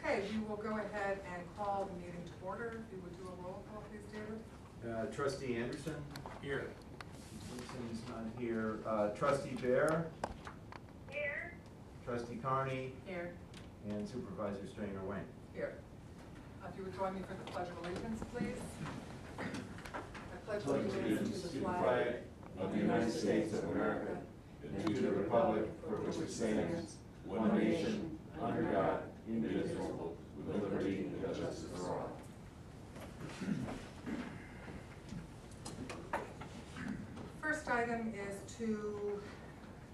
Okay, we will go ahead and call the meeting to order. If you would do a roll call, please, David. Trustee Anderson? Here. Wilson's not here. Trustee BAEHR? Here. Trustee CARNEY? Here. And Supervisor STRENGER. Here. If you would join me for the Pledge of Allegiance, please. I pledge allegiance to the flag of the United States of America and to the republic for which it stands, one nation, under God, indivisible, with liberty and justice for all. First item is to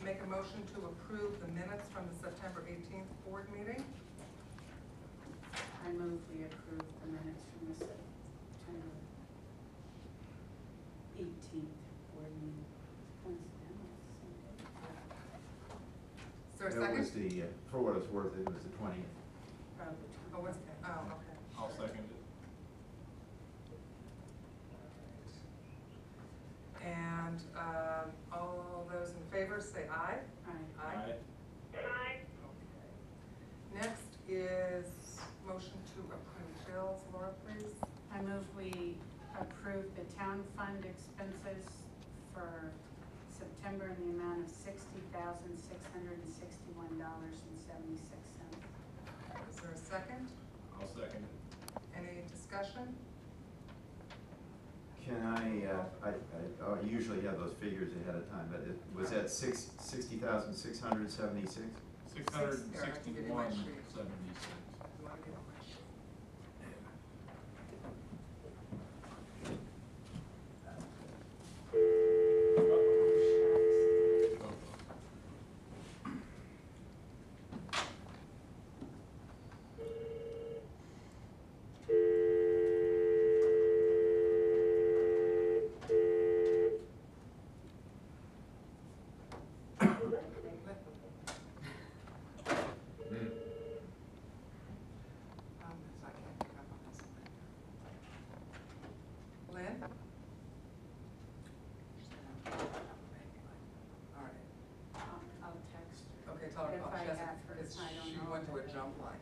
make a motion to approve the minutes from the September 18th board meeting. I move we approve the minutes from the September 18th board meeting. Is there a That second? was the, for what it's worth, it was the 20th. Oh, what's, oh, okay. I'll second it. And all those in favor say aye. Aye. Aye. Okay. Next is motion to approve bills. Laura, please. I move we approve the town fund expenses for September in the amount of $60,661.76. Is there a second? I'll second it. Any discussion? Can I usually have those figures ahead of time, but was that 60,676? 661.76. You want to get on my sheet? So I can't pick up on this. Lynn? All right. I'll text her. Okay, tell her. If I have her, because I don't she know. went to a jump line.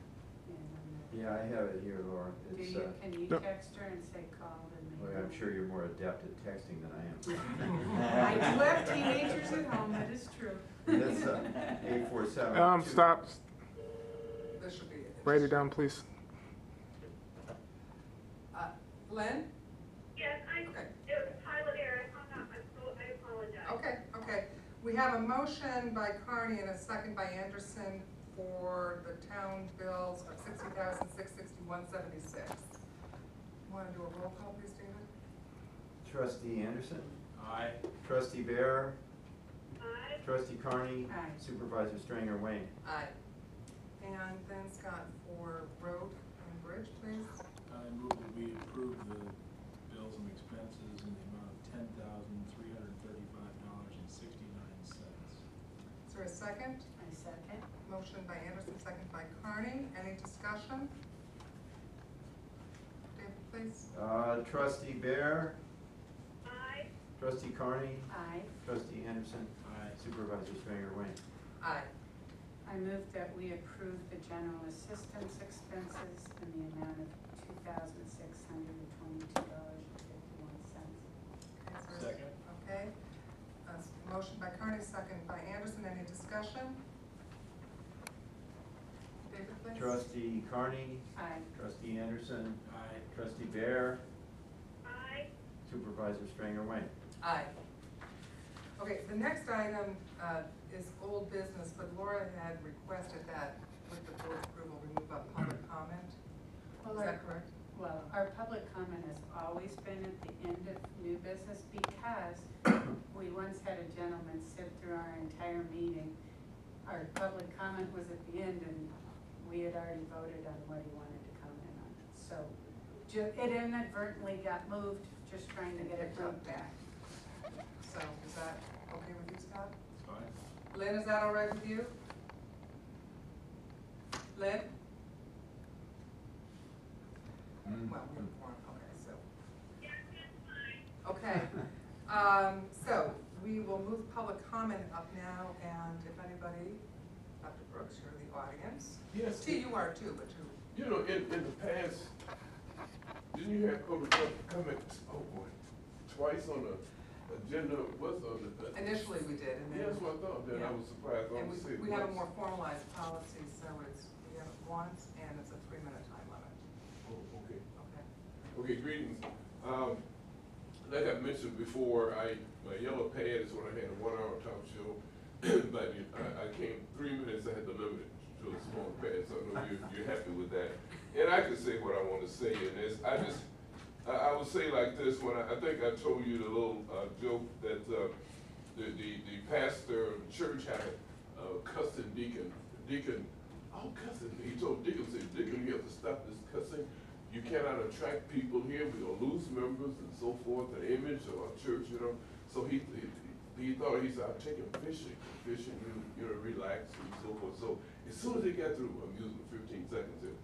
Yeah, I have it here, Laura. Do It's, you, can you Yep. text her and say call and well, I'm sure you're more adept at texting than I am. I do have teenagers at home, that is true. That's 847. Stop. This should be it. Write it down, please. Lynn? Yes, Okay. it was Tyler here. I hung up. I apologize. Okay. We have a motion by Carney and a second by Anderson for the town bills of $60,661.76. Want to do a roll call, please, David? Trustee Anderson? Aye. Trustee BAEHR? Aye. Trustee CARNEY? Aye. Supervisor STRENGER. Aye. And then Scott for road and bridge, please. I move that we approve the bills and expenses in the amount of $10,335.69. Is there a second? I second. Motion by Anderson, second by Carney. Any discussion? David, please. Trustee BAEHR? Aye. Trustee CARNEY? Aye. Trustee Anderson? Aye. Supervisor STRENGER. Aye. I move that we approve the general assistance expenses in the amount of $2,622.51. Second. Okay. Motion by Carney, second by Anderson. Any discussion? David, please. Trustee CARNEY? Aye. Trustee Anderson? Aye. Trustee BAEHR? Aye. Supervisor STRENGER. Aye. Okay, the next item is old business, but Laura had requested that with the board's approval, we move up public comment. Is that correct? Well, our public comment has always been at the end of new business because we once had a gentleman sit through our entire meeting. Our public comment was at the end and we had already voted on what he wanted to comment on. So it inadvertently got moved, just trying to get it moved back. So is that okay with you, Scott? It's fine. Lynn, is that all right with you? Lynn? Well, we informed, okay, so. Yes, that's fine. Okay, so we will move public comment up now, and if anybody, Dr. Brooks, you're the audience. Yes. T, you are too, but you You know, in the past, didn't you have public comments, oh boy, twice on the agenda, what's on the? Initially we did, and Yeah, then. that's what I thought, then I Yeah. was surprised, I And was saying. we have a more formalized policy, so we have it once, and it's a 3-minute time limit. Oh, okay. Okay. Okay, greetings. Like I mentioned before, my yellow pad is when I had a 1-hour talk show, but I came 3 minutes, I had to limit it to a small pad, so I know you're happy with that. And I can say what I want to say, and I would say like this, when I think I told you the little joke that the pastor of the church had a cussing deacon, cussing, he told deacon, said, deacon, you have to stop this cussing. You cannot attract people here, we're gonna lose members and so forth, an image of our church, you know. So he thought, he said, I'll take him fishing, you know, relax and so forth. So as soon as he got through, I'm using 15 seconds here,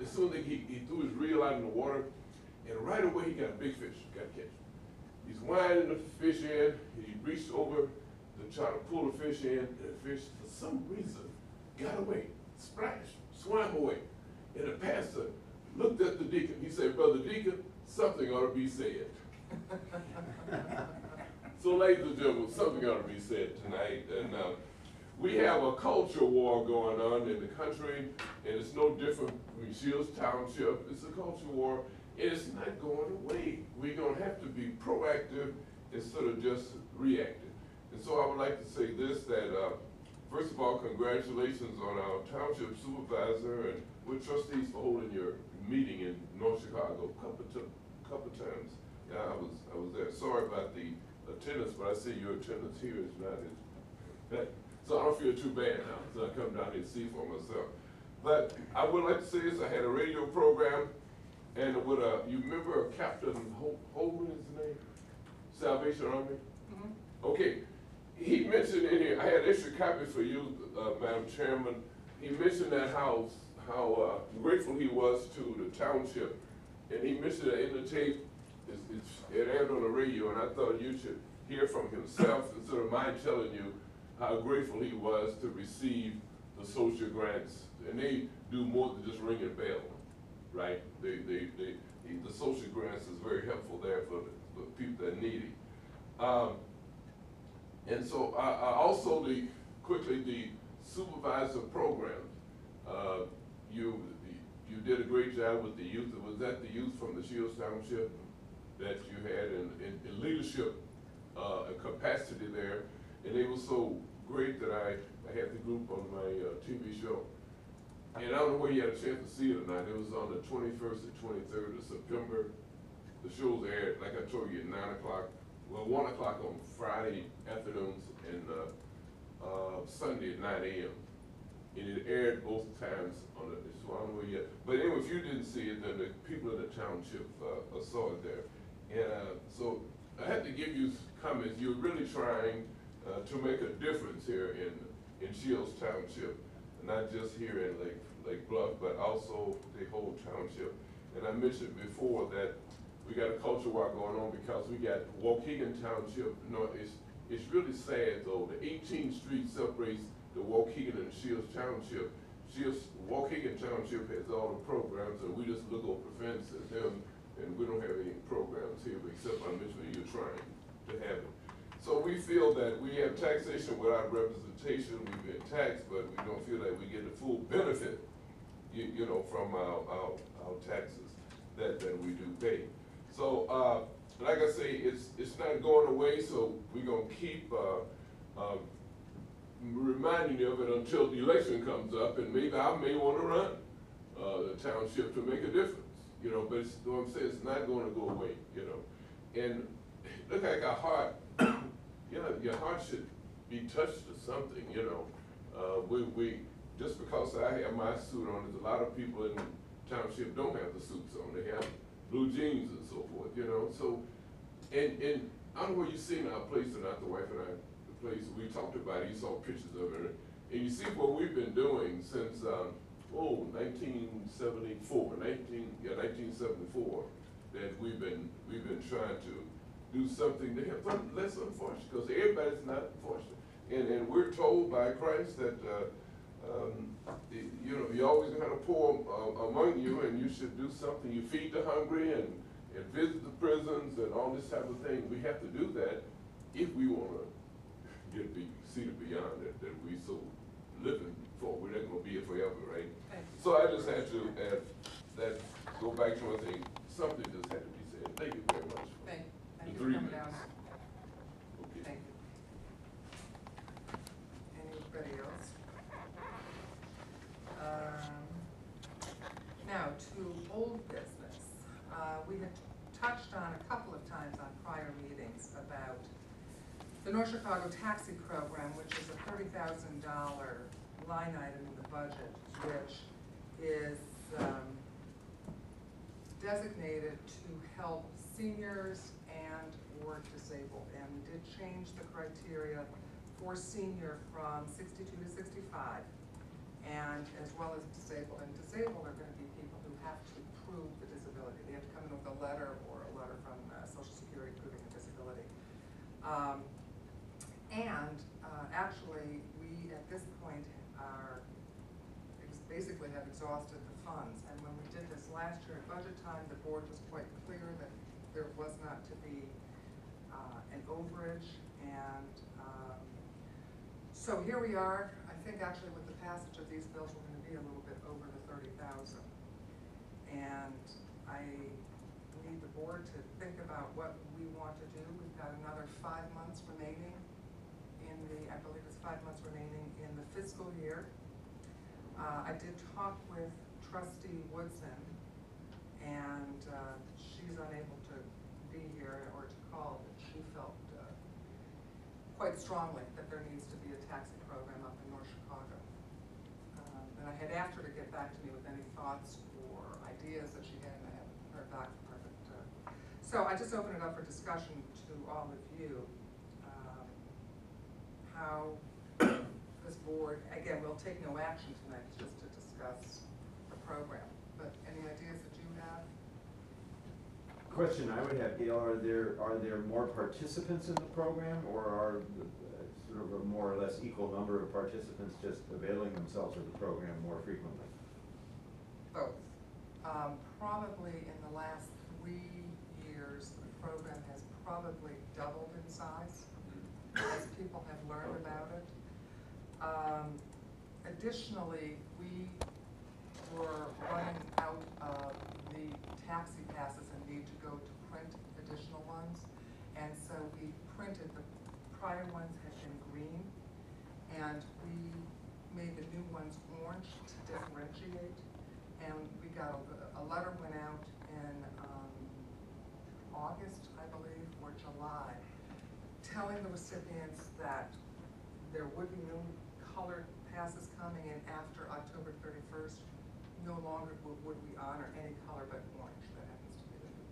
as soon as he threw his reel out in the water, and right away he got a big fish, got to catch. He's winding the fish in, he reached over to try to pull the fish in, and the fish, for some reason, got away, splashed, swam away. And the pastor looked at the deacon. He said, Brother Deacon, something ought to be said. So ladies and gentlemen, something ought to be said tonight. And we have a culture war going on in the country, and it's no different from Shields Township. It's a culture war, and it's not going away. We're going to have to be proactive instead of just reactive. And so I would like to say this, that first of all, congratulations on our Township Supervisor and with Trustees for holding your meeting in North Chicago a couple times. Yeah, I was there. Sorry about the attendance, but I see your attendance here is not as bad. So I don't feel too bad now, so I come down here to see for myself. But I would like to say this, I had a radio program, and with you remember Captain Holman is his name? Salvation Army? Mm-hmm. Okay, he mentioned in here, I had an extra copy for you, Madam Chairman. He mentioned that how grateful he was to the township, and he mentioned that in the tape, it aired on the radio, and I thought you should hear from himself instead of mine telling you how grateful he was to receive the social grants, and they do more than just ring a bell, right? The social grants is very helpful there for the people that need it. And so also the supervisor programs. You did a great job with the youth. Was that the youth from the Shields Township that you had in leadership capacity there? And they were so great that I had the group on my TV show. And I don't know where you had a chance to see it or not. It was on the 21st and 23rd of September. The shows aired, like I told you, at 9 o'clock. Well, 1 o'clock on Friday afternoons and Sunday at 9 a.m. And it aired both times on the, so I don't know yet. But anyway, if you didn't see it, then the people in the township saw it there. And so I had to give you comments. You're really trying to make a difference here in Shields Township, not just here in Lake Bluff, but also the whole township. And I mentioned before that we got a culture war going on because we got Waukegan Township. No, it's really sad though. The 18th Street separates the Waukegan and Shields Township. Waukegan Township has all the programs, and we just look over the fence at them, and we don't have any programs here except I mentioned you're trying to have it. So we feel that we have taxation without representation. We've been taxed, but we don't feel that we get the full benefit, you know, from our taxes that we do pay. So like I say, it's not going away. So we're gonna keep reminding you of it until the election comes up, and maybe I may want to run the township to make a difference, you know. But it's, what I'm saying, it's not going to go away, you know. And look like our heart, you know, your heart should be touched to something, you know. We just because I have my suit on, there's a lot of people in the township don't have the suits on. They have blue jeans and so forth, you know. So, and I don't know where you've seen our place or not, the wife and I. Place we talked about it, you saw pictures of it, and you see what we've been doing since 1974, 1974, that we've been trying to do something to help them less unfortunate, because everybody's not unfortunate, and we're told by Christ that You know, you always kind of poor among you, and you should do something. You feed the hungry and visit the prisons and all this type of thing. We have to do that if we want to see the beyond that we so living for. We're not going to be here forever, right? Thank you. So I just had to add that, go back to one thing, something just had to be said. Thank you very much. Thank The you for 3 coming minutes. down. Okay. Thank you. Anybody else? Now, to old business. We had touched on a couple of times on prior meetings about the North Chicago Taxi Program, which is a $30,000 line item in the budget, which is designated to help seniors and or disabled. And we did change the criteria for senior from 62 to 65, and as well as disabled. And disabled are gonna be people who have to prove the disability. They have to come in with a letter or a letter from Social Security proving the disability. Actually, we at this point basically have exhausted the funds. And when we did this last year at budget time, the board was quite clear that there was not to be an overage. And so here we are. I think actually with the passage of these bills, we're going to be a little bit over the 30,000. And I need the board to think about what we want to do. We've got another 5 months remaining in I believe it's 5 months remaining in the fiscal year. I did talk with Trustee Woodson, and she's unable to be here or to call, but she felt quite strongly that there needs to be a taxi program up in North Chicago. And I had asked her to get back to me with any thoughts or ideas that she had, and I haven't heard back from her. But, so I just open it up for discussion to all of you. How this board, again, we'll take no action tonight, just to discuss the program. But any ideas that you have? Question I would have, Gail, are there more participants in the program, or are sort of a more or less equal number of participants just availing themselves of the program more frequently? Both. Probably in the last 3 years, the program has probably doubled in size as people have learned about it. Additionally, we were running out of the taxi passes and need to go to print additional ones. And so we printed, the prior ones had been green, and we made the new ones orange to differentiate. And we got a letter went out in August, I believe, or July, telling the recipients that there would be new colored passes coming in after October 31st. No longer would we honor any color but orange. That happens to be the new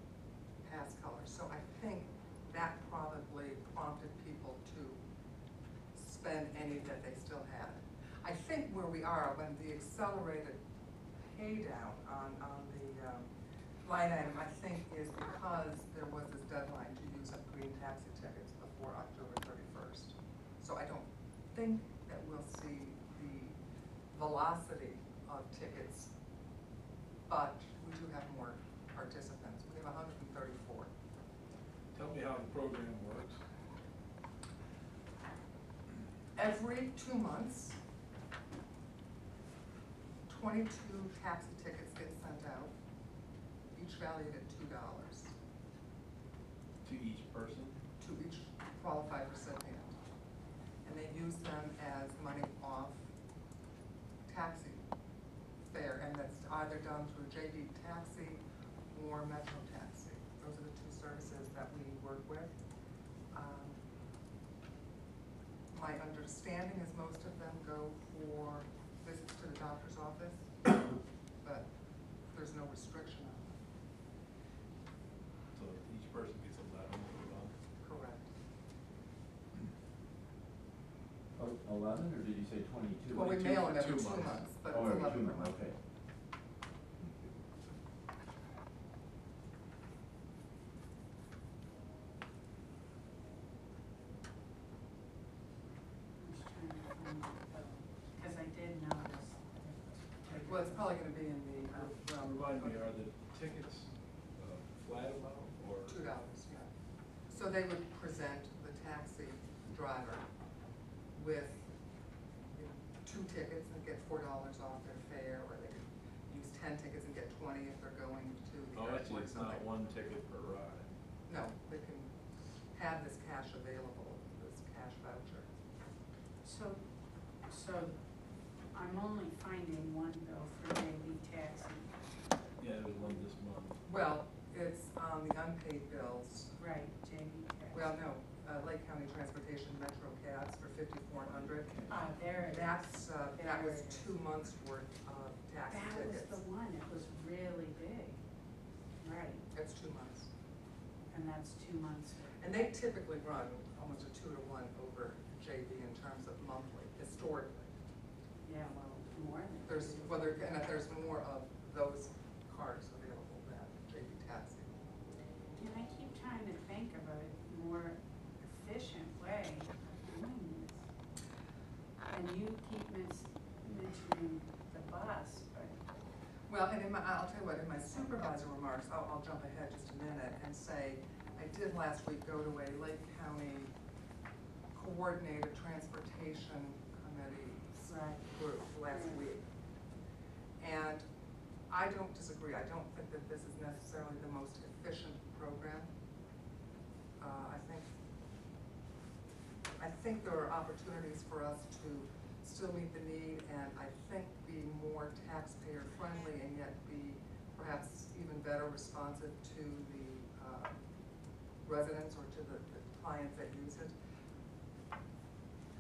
pass color. So I think that probably prompted people to spend any that they still had. I think where we are, when the accelerated pay down on the line item, I think is because there was this deadline to use up green taxi tickets before October 31st. So I don't think that we'll see the velocity of tickets, but we do have more participants. We have 134. Tell me how the program works. Every 2 months, 22 taxi tickets get sent out, each valued at $2. To each person? To each qualified recipient. And they use them as money off taxi fare, and that's either done through JD Taxi or Metro Taxi. Those are the 2 services that we work with. My understanding is most of them go for visits to the doctor's office, but there's no restriction on them. So each person gets $11 per month? Correct. 11, or did you say 22? Well, we 22 mail for them every 2 2 months. months, but Oh, it's every 2 11 per months, month. okay. Because I did note Well, it's probably gonna be in the, Remind me, are the tickets flat amount or? $2, yeah. So they would present the taxi driver with, you know, 2 tickets and get $4 off their fare, or they could use 10 tickets and get 20 if they're going to the Oh, airport. actually, it's not something. one ticket per ride. No, they can have this cash available, this cash voucher. So I'm only finding one bill for daily taxi. Yeah, there's one this month. Well, it's on the unpaid bills. Right, JV taxi. Well, no, Lake County Transportation Metro Cabs for $5,400. There it is. That was There it is. 2 months worth of taxi That was tickets. the one, it was really big. Right, It's 2 months. and that's 2 months. And they typically run almost a 2-to-1 over JV in terms of monthly, historically. Yeah, well, more than. There's, and if there's more of those cars available than JV Taxi. And I keep trying to think of a more efficient way of doing this. And you keep mentioning the bus, but. Well, and I'll tell you what, in my supervisor remarks, I'll jump ahead just a minute and say, I did last week go to a Lake County Coordinated Transportation Committee Right. group last week. And I don't disagree. I don't think that this is necessarily the most efficient program. I think there are opportunities for us to still meet the need, and I think be more taxpayer friendly and yet be perhaps even better responsive to the residents or to the clients that use it.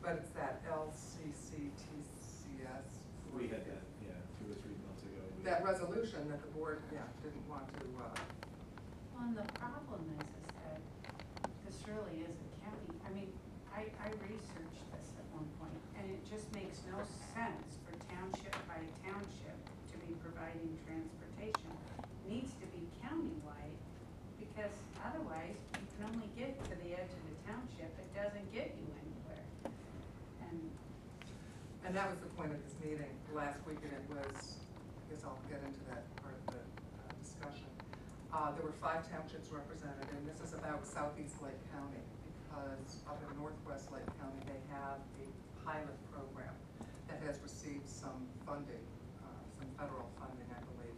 But it's that LCCTCS. We had that, yeah, 2 or 3 months ago. That resolution that the board, didn't want to, Well, and the problem is that this really is a county, I mean, I researched this at one point, and it just makes no sense for township by township to be providing transportation. It needs to be countywide, because otherwise you can only get to the edge of the township, it doesn't get you anywhere. and that was the point of this meeting last week, and it was, I guess I'll get into that part of the discussion. There were 5 townships represented, and this is about Southeast Lake County, because up in Northwest Lake County, they have a pilot program that has received some funding, some federal funding, I believe,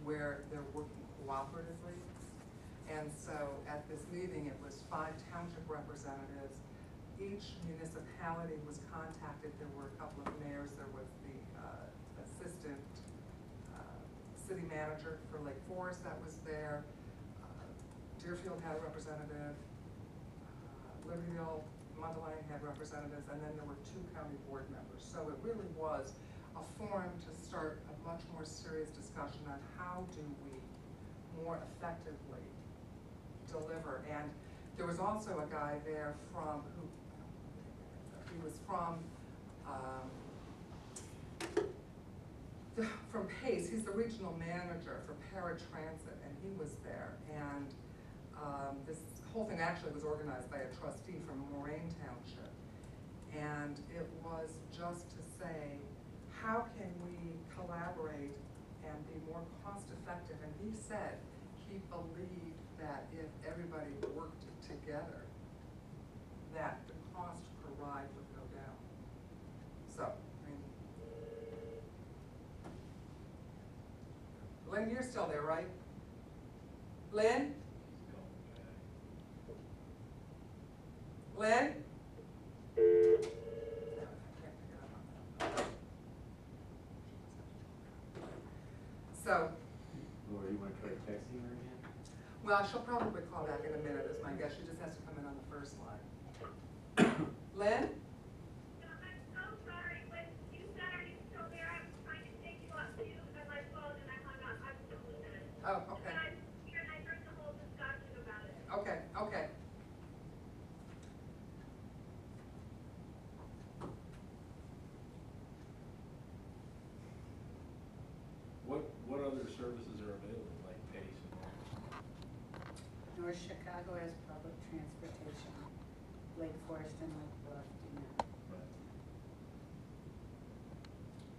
where they're working cooperatively. And so at this meeting, it was 5 township representatives. Each municipality was contacted. There were a couple of mayors. There was the assistant city manager for Lake Forest that was there. Deerfield had a representative. Libertyville, Mundelein had representatives, and then there were 2 county board members. So it really was a forum to start a much more serious discussion on how do we more effectively deliver. And there was also a guy there he was from Pace. He's the regional manager for paratransit, and he was there. And this whole thing actually was organized by a trustee from Moraine Township. And it was just to say, how can we collaborate and be more cost effective? And he said he believed that if everybody worked together, that the cost per ride would go down. So, I mean, Lynn, you're still there, right? Lynn? Lynn? So, Or you want to try texting her again? well, she'll probably call back in a minute, is my guess. She just has to come in on the first line. Lynn? I'm so sorry, when you said, are you still there, I was trying to take you up too, and my phone, and I hung up, I'm still listening. Oh, okay. And I'm here, and I heard the whole discussion about it. Okay, okay. What other services are available, like Pace and all? North Chicago has public transportation, Lake Forest and Lake Bluff do not. Right.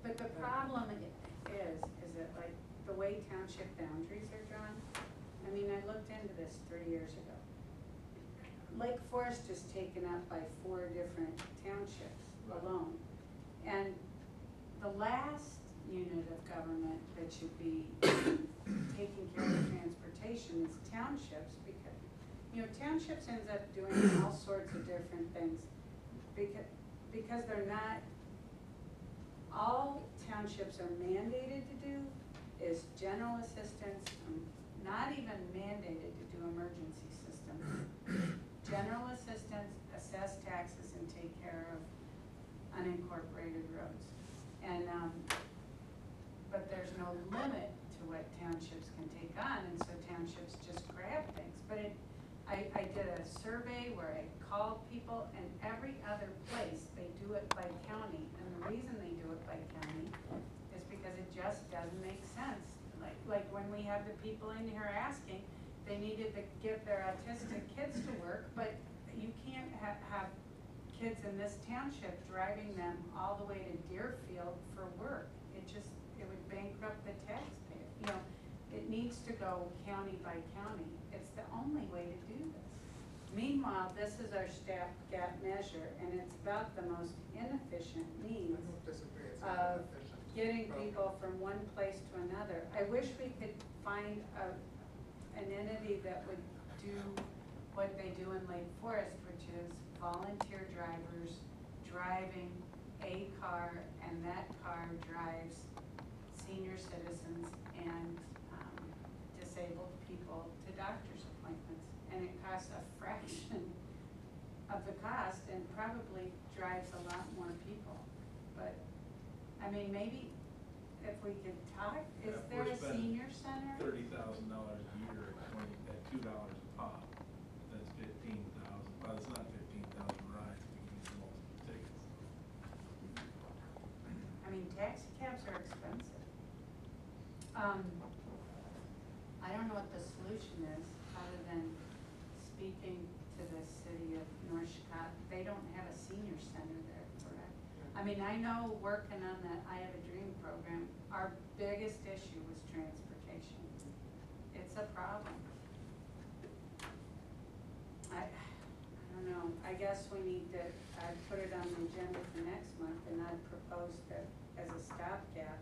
But the problem is that like the way township boundaries are drawn, I mean, I looked into this 3 years ago. Lake Forest is taken up by 4 different townships alone. And the last unit of government that should be taking care of transportation is townships, because, you know, townships ends up doing all sorts of different things because they're not, all townships are mandated to do is general assistance, not even mandated to do emergency systems. General assistance, assess taxes, and take care of unincorporated roads. And, but there's no limit to what townships can take on, and so townships just grab things. But I did a survey where I called people, and every other place, they do it by county. And the reason they do it by county is because it just doesn't make sense. Like when we have the people in here asking, they needed to get their autistic kids to work, but you can't have kids in this township driving them all the way to Deerfield for work. It would bankrupt the taxpayer. You know, it needs to go county by county. It's the only way to do this. Meanwhile, this is our stopgap measure, and it's about the most inefficient I means don't disagree, it's of not efficient. getting program. people from one place to another. I wish we could find an entity that would do what they do in Lake Forest, which is volunteer drivers driving a car, and that car drives senior citizens and disabled people to doctor's appointments. And it costs a fraction of the cost and probably drives a lot more people. But, I mean, maybe if we could talk, is Yeah, there we're a spending senior center? $30,000 a year at $2 a pop. That's 15,000. Well, it's not 15,000 rides. We can use multiple tickets. I mean, taxi cabs are expensive. I don't know what the solution is, other than speaking to the city of North Chicago. They don't have a senior center there, correct? I mean, I know working on that I Have a Dream program, our biggest issue was transportation. It's a problem. I don't know, I guess we need to, I'd put it on the agenda for next month, and I'd propose that as a stopgap.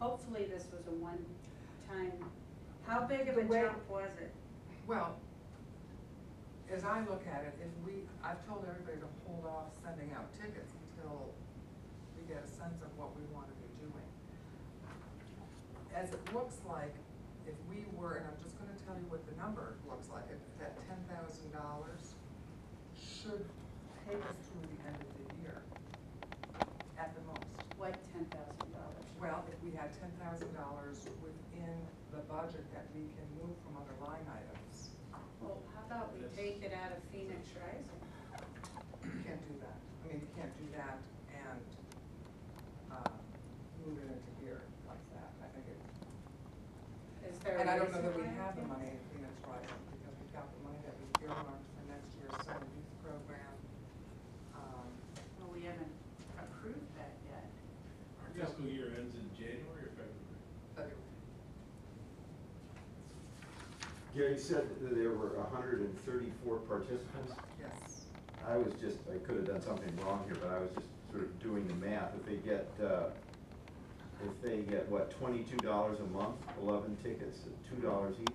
Hopefully this was a one-time, how big of a jump was it? Well, as I look at it, I've told everybody to hold off sending out tickets until we get a sense of what we want to be doing. As it looks like, if we were, and I'm just gonna tell you what the number looks like, that $10,000 should take us through the end of the year, at the most. What, $10,000? Well, if we had $10,000 within the budget that we can move from other line items, Well, how about we take it out of Phoenix Rising? you can't do that. I mean, you can't do that and move it into here like that. I think it, Is there and a I don't know reason that we why have the can't? money in Phoenix Rising because we've got the money that we earmarked for next year's summer youth program. Well, we haven't approved that yet. Our fiscal year ends in January or February? February. Gary said that there were 134 participants. Yes. I could have done something wrong here, but I was just sort of doing the math. If they get what, $22 a month, 11 tickets at $2 each,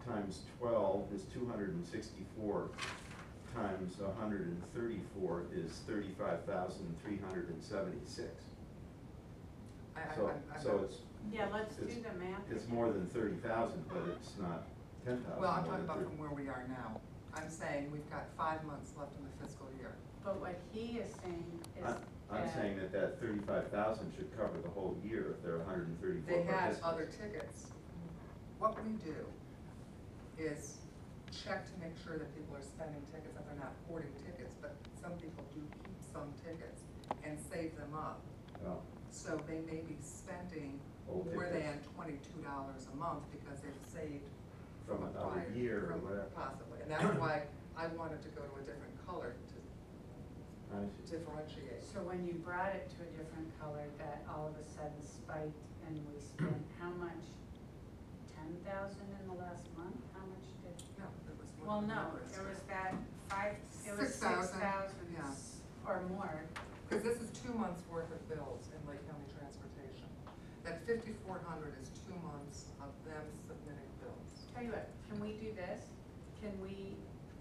times 12 is 264, times 134 is 35,376. So it's, Yeah, let's do It's- the math. it's again. more than 30,000, but it's not 10,000. Well, I'm more talking than about 30. from where we are now. I'm saying we've got 5 months left in the fiscal year. But what he is saying is I'm saying that 35,000 should cover the whole year if there are 134 They had participants. other tickets. What we do is check to make sure that people are spending tickets, that they're not hoarding tickets, but some people do keep some tickets and save them up. Oh, So they may be spending Old more tickets. than $22 a month because they've saved From a another prior- year or from whatever. Possibly, and that's why I wanted to go to a different color to. I I see. differentiate. So when you brought it to a different color, that all of a sudden spiked and we spent how much? 10,000 in the last month? How much did? No, it was. Well, no, it was that it was 6,000, 6,000 yeah. or more. Because this is 2 months' worth of bills in Lake County Transportation. That 5,400 is 2 months of them submitting bills. Tell you what, can we do this? Can we,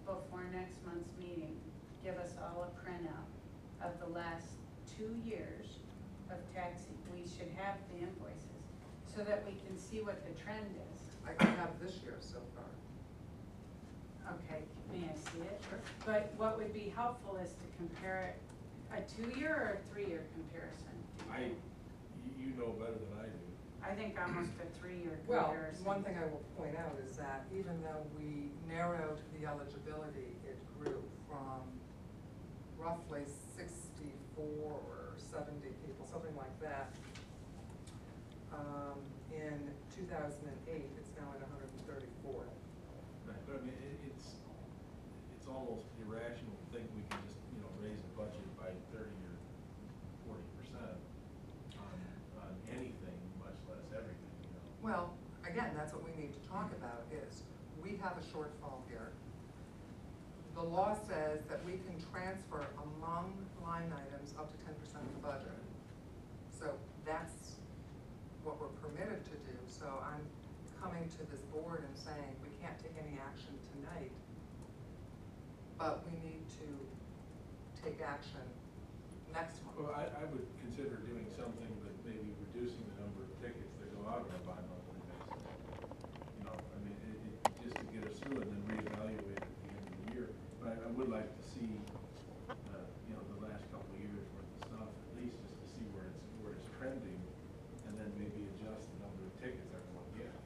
before next month's meeting, give us all a printout of the last 2 years of taxi? We should have the invoices, so that we can see what the trend is. I can have this year so far. Okay, may I see it? Sure. But what would be helpful is to compare it, a 2-year or a 3-year comparison? You know better than I do. I think almost a 3-year Well, comparison. one thing I will point out is that even though we narrowed the eligibility, it grew from roughly 64 or 70 people, something like that. In 2008, it's now at 134. Right, but I mean, it's almost irrational to think we can just, raise the budget by 30 or 40% on anything, much less everything, Well, again, that's what we need to talk about is, we have a shortfall here. The law says that we can transfer among line items up to 10% of the budget. So that's what we're permitted to do. So I'm coming to this board and saying, we can't take any action tonight, but we need to take action next month. Well, I would consider doing something, but maybe reducing the number of tickets that go out on a bi-monthly basis. I mean, just to get us through it and then reevaluate at the end of the year. But I would like to see, the last couple of years worth of stuff, at least just to see where it's trending, and then maybe adjust the number of tickets everyone gets.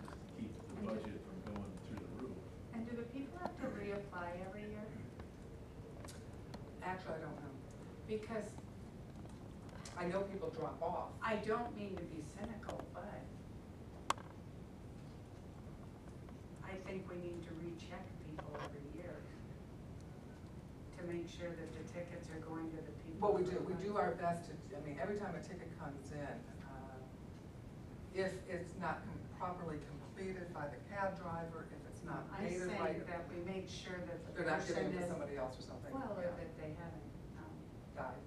Just to keep the budget from going through the roof. And do the people have to reapply every year? Actually, I don't know. Because I know people drop off. I don't mean to be cynical, but I think we need to recheck people every year to make sure that the tickets are going to the people. Well, we do our best to, every time a ticket comes in, if it's not properly completed by the cab driver, if it's not I'm dated saying right. that we make sure that the They're not person giving it to is, somebody else or something. well, or Yeah. that they haven't, Died.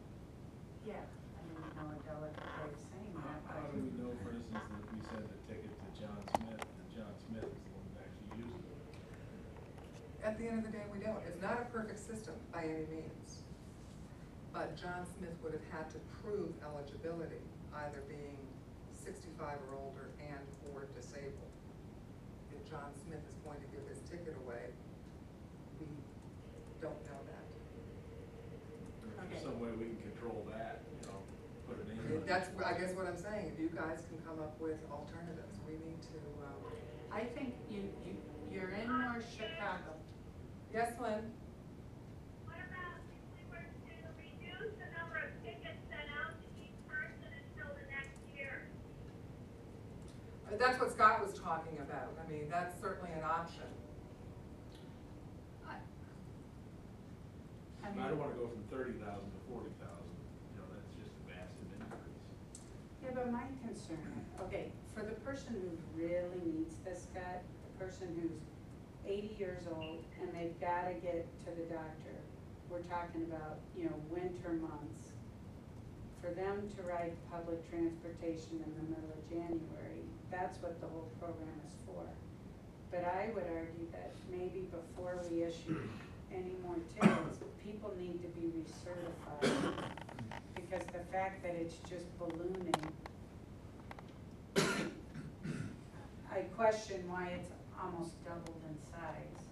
yeah, I don't know a delicate way of saying that, How but. do we know, for instance, that if we send a ticket to John Smith, that John Smith is the one that actually uses it? At the end of the day, we don't. It's not a perfect system by any means. But John Smith would have had to prove eligibility, either being 65 or older and or disabled. If John Smith is going to give his ticket away, we don't know that. If Okay. there's some way we can control that, put an name on it. That's, I guess what I'm saying, if you guys can come up with alternatives, we need to, I think you're in North Chicago. yes, Lynn? What about if we were to reduce the number of tickets sent out to each person until the next year? That's what Scott was talking about. That's certainly an option. I don't wanna go from 30,000 to 40,000, that's just a massive increase. Yeah, but my concern, okay, for the person who really needs this, Scott, the person who's 80 years old and they've gotta get to the doctor, we're talking about, winter months. For them to ride public transportation in the middle of January, that's what the whole program is for. But I would argue that maybe before we issue any more tickets, people need to be recertified. Because the fact that it's just ballooning, I question why it's almost doubled in size,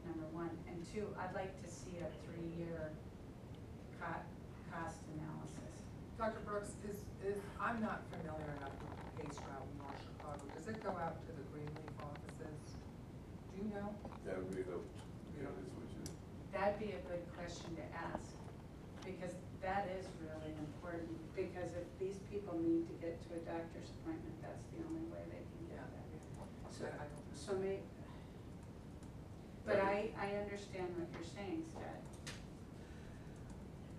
number one. And two, I'd like to see a 3-year cost analysis. Dr. Brooks, I'm not familiar enough with the PACE route in North Chicago. Does it go out to the Greenleaf offices? Do you know? That would be that's what you. That'd be a good question to ask, because that is really important. Because if these people need to get to a doctor's appointment, that's the only way they can get that. I don't know. So but I understand what you're saying, Scott.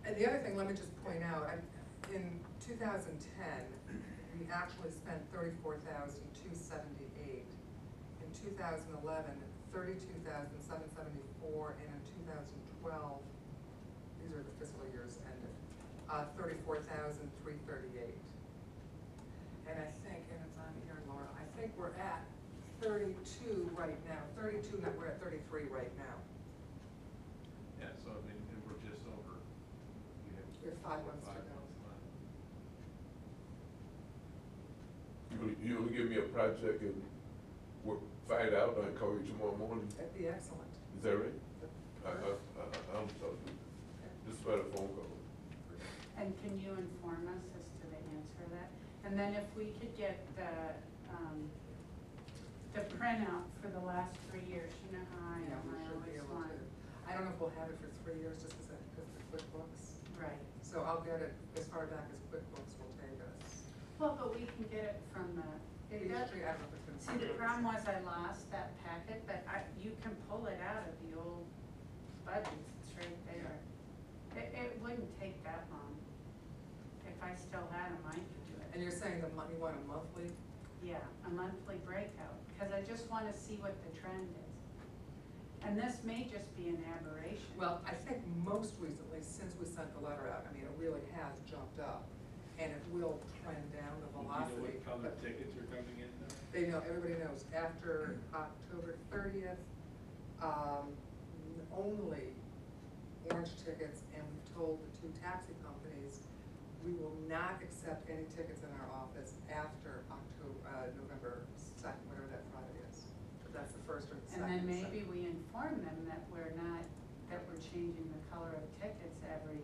And the other thing, let me just point out, in 2010, we actually spent $34,278. In 2011, $32,774, and in 2012, these are the fiscal years ended, $34,338. And I think, and it's on here, Laura, I think we're at 32 right now, 32, no, we're at 33 right now. Yeah, so I mean, and we're just over, We have 5 months to go. left. You gonna give me a project and find out, and I'll call you tomorrow morning? That'd be excellent. Is that right? I'll talk to you. Just about a phone call. And can you inform us as to the answer to that? And then if we could get the printout for the last 3 years, you know how I Yeah, am, we I should be always able want. to. I don't know if we'll have it for 3 years, just because of the QuickBooks. Right. So I'll get it as far back as QuickBooks will take us. Well, but we can get it from the, it does, Usually, I don't know if it's see, the problem was I lost that packet, but you can pull it out of the old budgets, it's right there. It wouldn't take that long. If I still had them, I could do it. And you're saying the money, you want a monthly? Yeah, a monthly breakout, because I just want to see what the trend is. And this may just be an aberration. Well, I think most recently, since we sent the letter out, I mean, it really has jumped up, and it will trend down the Do you know velocity. what color but tickets are coming in now? They know, everybody knows, after October 30th, only orange tickets, and we've told the 2 taxi companies, we will not accept any tickets in our office after November 2nd, whatever that Friday is. But that's the 1st or the 2nd. And then maybe we inform them that we're changing the color of tickets every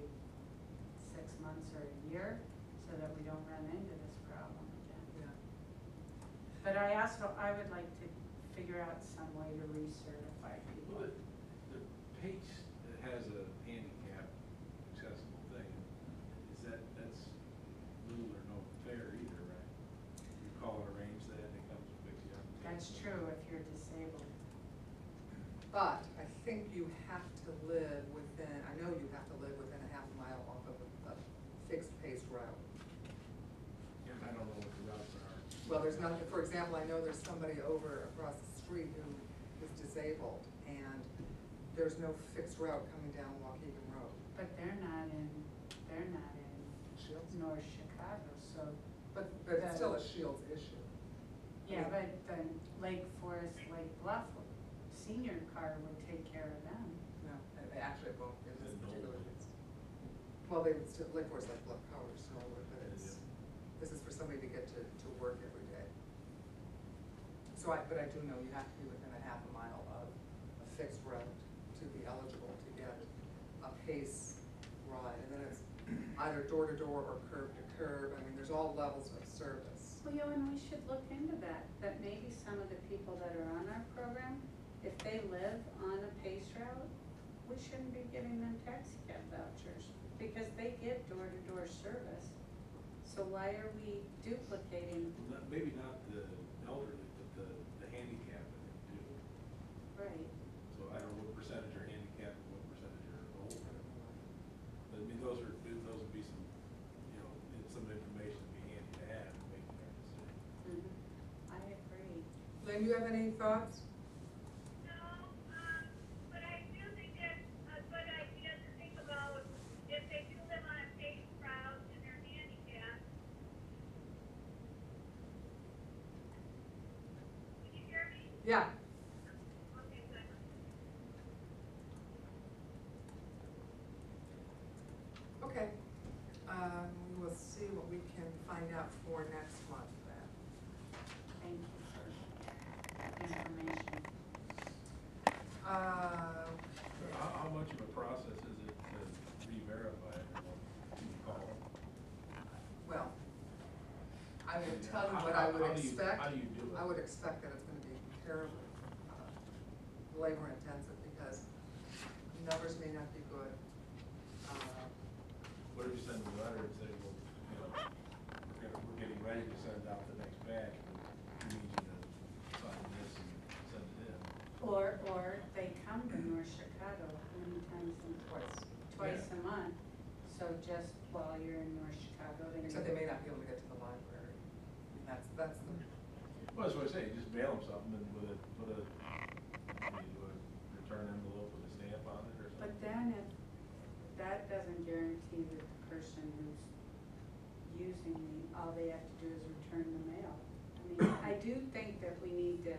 6 months or a year, so that we don't run into this problem again. Yeah. But I would like to figure out some way to recertify people. Well, the page that has a handicap accessible thing, that's little or no fare either, right? You call and arrange that, and it comes and picks you up. That's true if you're disabled. But I think you have to live within, I know you have to live within a half mile off of a fixed paced route. And I don't know what the routes are. Well, there's nothing, for example, I know there's somebody over across the street who is disabled, and there's no fixed route coming down Waukegan Road. But they're not in Shields? North Chicago, so. But it's still a Shields issue. Yeah, but the Lake Forest, Lake Bluff senior car would take care of them. No, they actually won't in this Is it particular Knoll? case. Well, they would still, Lake Forest, like Bluff Power, Snowwood, but it's, this is for somebody to get to work every day. So but I do know you have to be within a half a mile of a fixed route to be eligible to get a pace ride. And then it's either door to door or curb to curb. I mean, there's all levels of service. Well, and we should look into that maybe some of the people that are on our program, if they live on a pace route, we shouldn't be giving them taxi cab vouchers, because they get door-to-door service. So why are we duplicating? Maybe not the elderly, but the handicapped, I think, too. Right. So I don't know what percentage are handicapped and what percentage are older. But I mean, those would be some, some information to be handy to have to make that decision. I agree. Lynn, you have any thoughts? No, but I do think that's a good idea to think about if they do live on a paved route and they're handicapped. Can you hear me? Yeah. Okay, good. Okay. We will see what we can find out for next month then. Thank you for information. How much of a process is it to re-verify everyone? Can you call them? Well, I will Yeah. tell you what I would How do you- expect. how do you do it? I would expect that it's gonna be terribly labor intensive because numbers may not be good. What if you send them a letter and say, well, we're getting ready to send out the next batch, but we need you to sign this and send it in. Or they come to North Chicago many times Twice. twice a month, so So just while you're in North Chicago, then Except they may not be able to get to the library. I mean, that's the, Well, that's what I say, you just mail them something and with put a return envelope with a stamp on it or something. But then if, that doesn't guarantee that the person who's using all they have to do is return the mail. I mean, I do think that we need to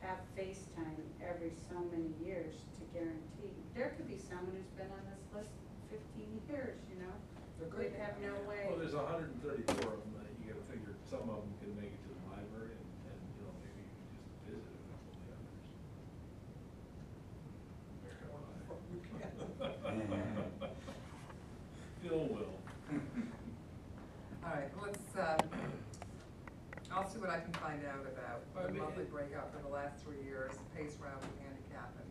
have FaceTime every so many years to guarantee. There could be someone who's been on this list 15 years, you know? There could We'd be. have no way. Well, there's 134 of them, that you gotta figure some of them can make it to the library and you know, maybe you can just visit a couple of the others. you can't. Bill will. All right, let's, I'll see what I can find out about I the mean, monthly breakout for the last 3 years, pace round with handicap. And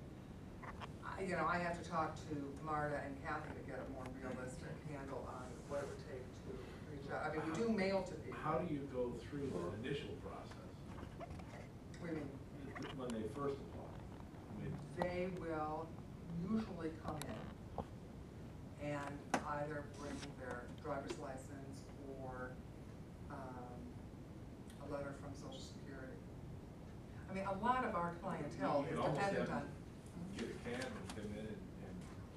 you know, I have to talk to Marta and Kathy to get a more realistic handle on what it would take to reach out. I mean, we do mail to people. How do you go through the initial process We mean, when they first apply? I mean, they will usually come in and either bring their driver's license or a letter from Social Security. I mean, a lot of our clientele you is could almost dependent have on. to get a cab and come in and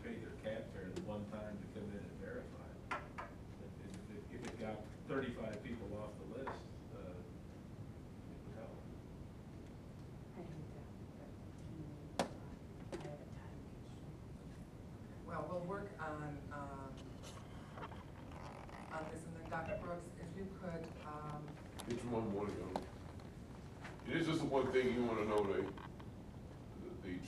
pay their cab fare the one time to come in and verify. If it got 35 people off the list, it would help. I hate that, but I have a time constraint. Well, we'll work on this, and then Dr. Brooks, if you could, It's one morning, it is just the one thing you wanna know, the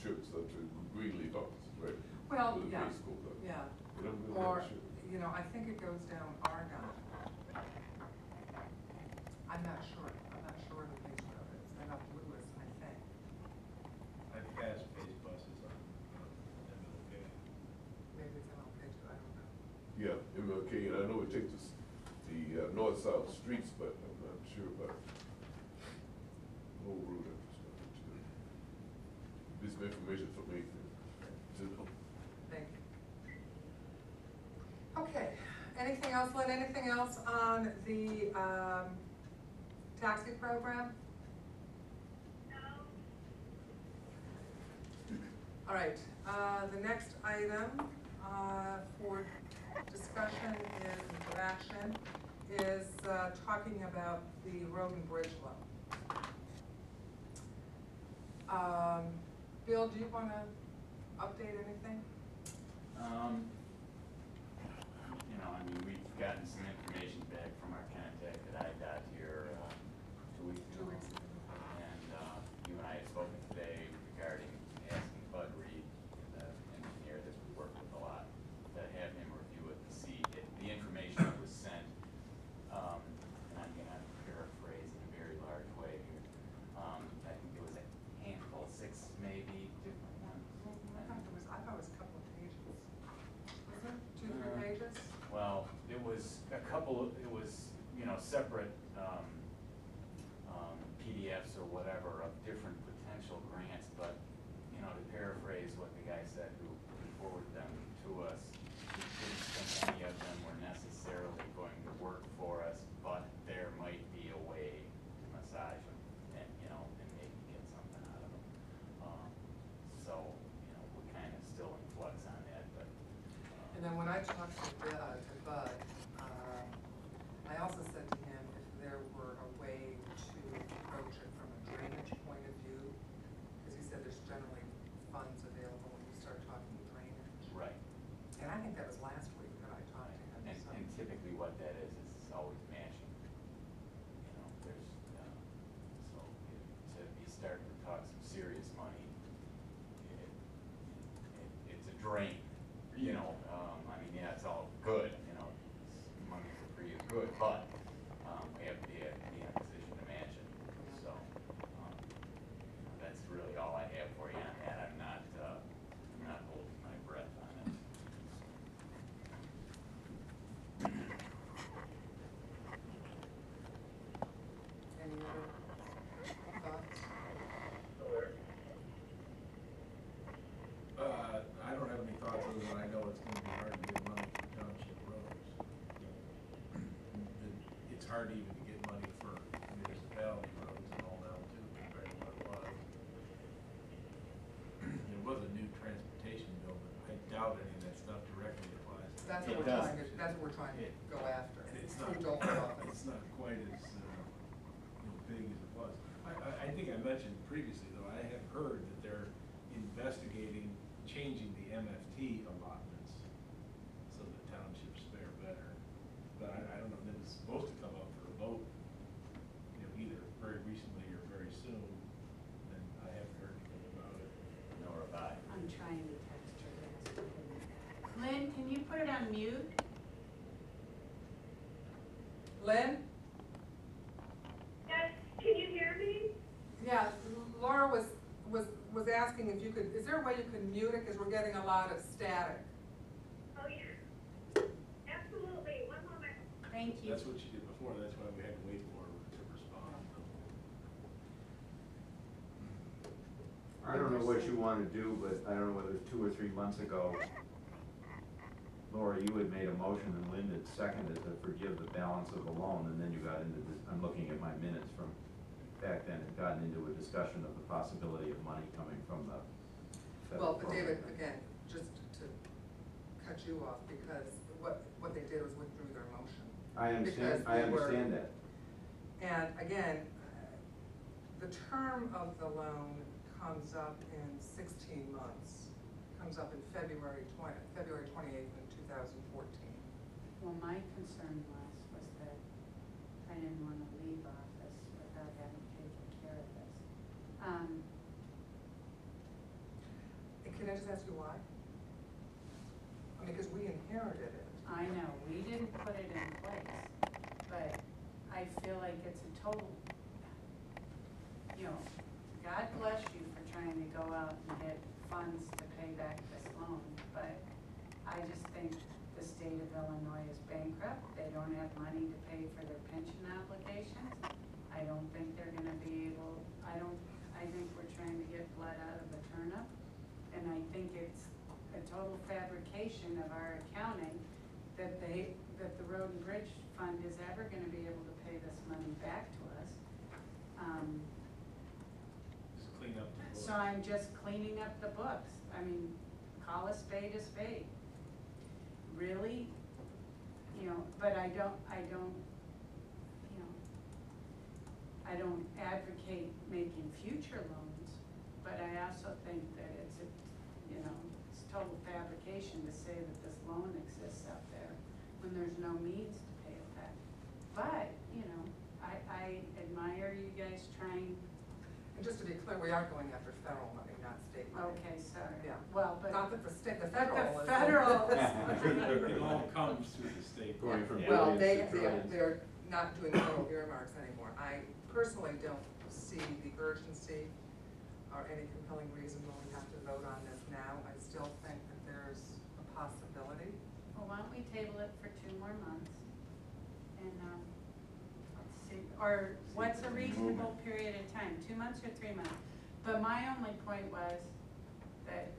trips up to Greenleaf office, right? well, For the yeah, preschool, but- yeah. But I'm really Or, not sure. you know, I think it goes down Argonne. I'm not sure the Pace Road is, they're up Lewis, I think. I've passed Pace buses on MLK. Maybe it's MLK too, I don't know. Yeah, MLK, and I know it takes the north-south streets, but I'm not sure about the whole route. This is information for me to know. Thank you. Okay, anything else, Lynn, anything else on the taxi program? No, All right, the next item for discussion and for action is talking about the road and bridge loan. Bill, do you want to update anything? You know, I mean, we've gotten some information back from our contact that I got here 2 weeks ago. 2 weeks ago. And you and I had spoken today regarding asking Bud Reed, the engineer that we work with a lot, to have him review it to see if the information that was sent, and I'm gonna paraphrase in a very large way here. I think it was a handful, 6 maybe, different ones. I thought it was a couple of pages. Was it 2, 3 pages? Well, it was a couple, it was, you know, separate PDFs or whatever of different potential grants, but, you know, to paraphrase what the guy said who forwarded them to us, he didn't think any of them were necessarily going to work for us, but there might be a way to massage them and, you know, and maybe get something out of them. So, you know, we're kind of still in flux on that, but. And then when I talked to Bud, I also said to him if there were a way to approach it from a drainage point of view, because he said there's generally funds available when you start talking drainage. Right. And I think that was last week that I talked to him. so- And typically what that is always matching. You know, there's, so to be starting to talk some serious money, it's a drain, you know, I mean, yeah, it's all good, you know, money for free is good, but, we have to be in a position to match it, so, that's really all I have for you on that, I'm not holding my breath on it. Any other thoughts? I don't have any thoughts other than I know it's gonna be hard to get money. hard even to get money for municipality roads and all now too, compared to what it was. It was a new transportation bill, but I doubt any of that stuff directly applies. to That's it. what we're trying to, that's what we're trying to go after. And it's not, Food office. it's not quite as, big as it was. I think I mentioned previously, though, I have heard that they're investigating changing the MFT allotments so the townships fare better. But I don't know, that was supposed to come up for a vote, either very recently or very soon, and I haven't heard anything about it. Nor have I. I'm trying to text her. Lynn, can you put it on mute? Lynn? Yes, can you hear me? Yeah, Laura was asking if you could, is there a way you can mute it, because we're getting a lot of static? Oh, yeah. Absolutely, one moment. Thank you. That's what she did before, that's why we had to wait for her to respond. I don't know what you wanna do, but I don't know whether it was 2 or 3 months ago, Laura, you had made a motion and Lynn had seconded to forgive the balance of the loan, and then you got into this, I'm looking at my minutes from back then, had gotten into a discussion of the possibility of money coming from the federal Well, but David, program. again, just to cut you off, because what they did was withdrew their motion. I because understand, I we were- understand that. And again, the term of the loan comes up in 16 months, comes up in February 28th in 2014. Well, my concern was that I didn't want to leave office without having taken care of this. And can I just ask you why? I mean, because we inherited it. I know, we didn't put it in place, but I feel like it's a total, God bless you for trying to go out and get funds to pay back this loan, but I just think the state of Illinois is bankrupt. They don't have money to pay for their pension obligations. I don't think they're gonna be able, I think we're trying to get blood out of a turnip. And I think it's a total fabrication of our accounting that the Road and Bridge Fund is ever gonna be able to pay this money back to us. Just clean up the book. So I'm just cleaning up the books. I mean, call a spade a spade. Really? But I don't advocate making future loans, but I also think that it's total fabrication to say that this loan exists out there when there's no means to pay it back. But, I admire you guys trying. And just to be clear, we are going after federal money, not state money. Okay, sorry. Yeah. Well, but. Not that the state, the but federal the is. federal It all comes through the state. Going from Well, billions to trillions. they're not doing federal earmarks anymore. I personally don't see the urgency or any compelling reason why we have to vote on this now. I still think that there's a possibility. Well, why don't we table it for 2 more months? And, let's see, or what's a reasonable period of time, 2 months or 3 months? But my only point was that,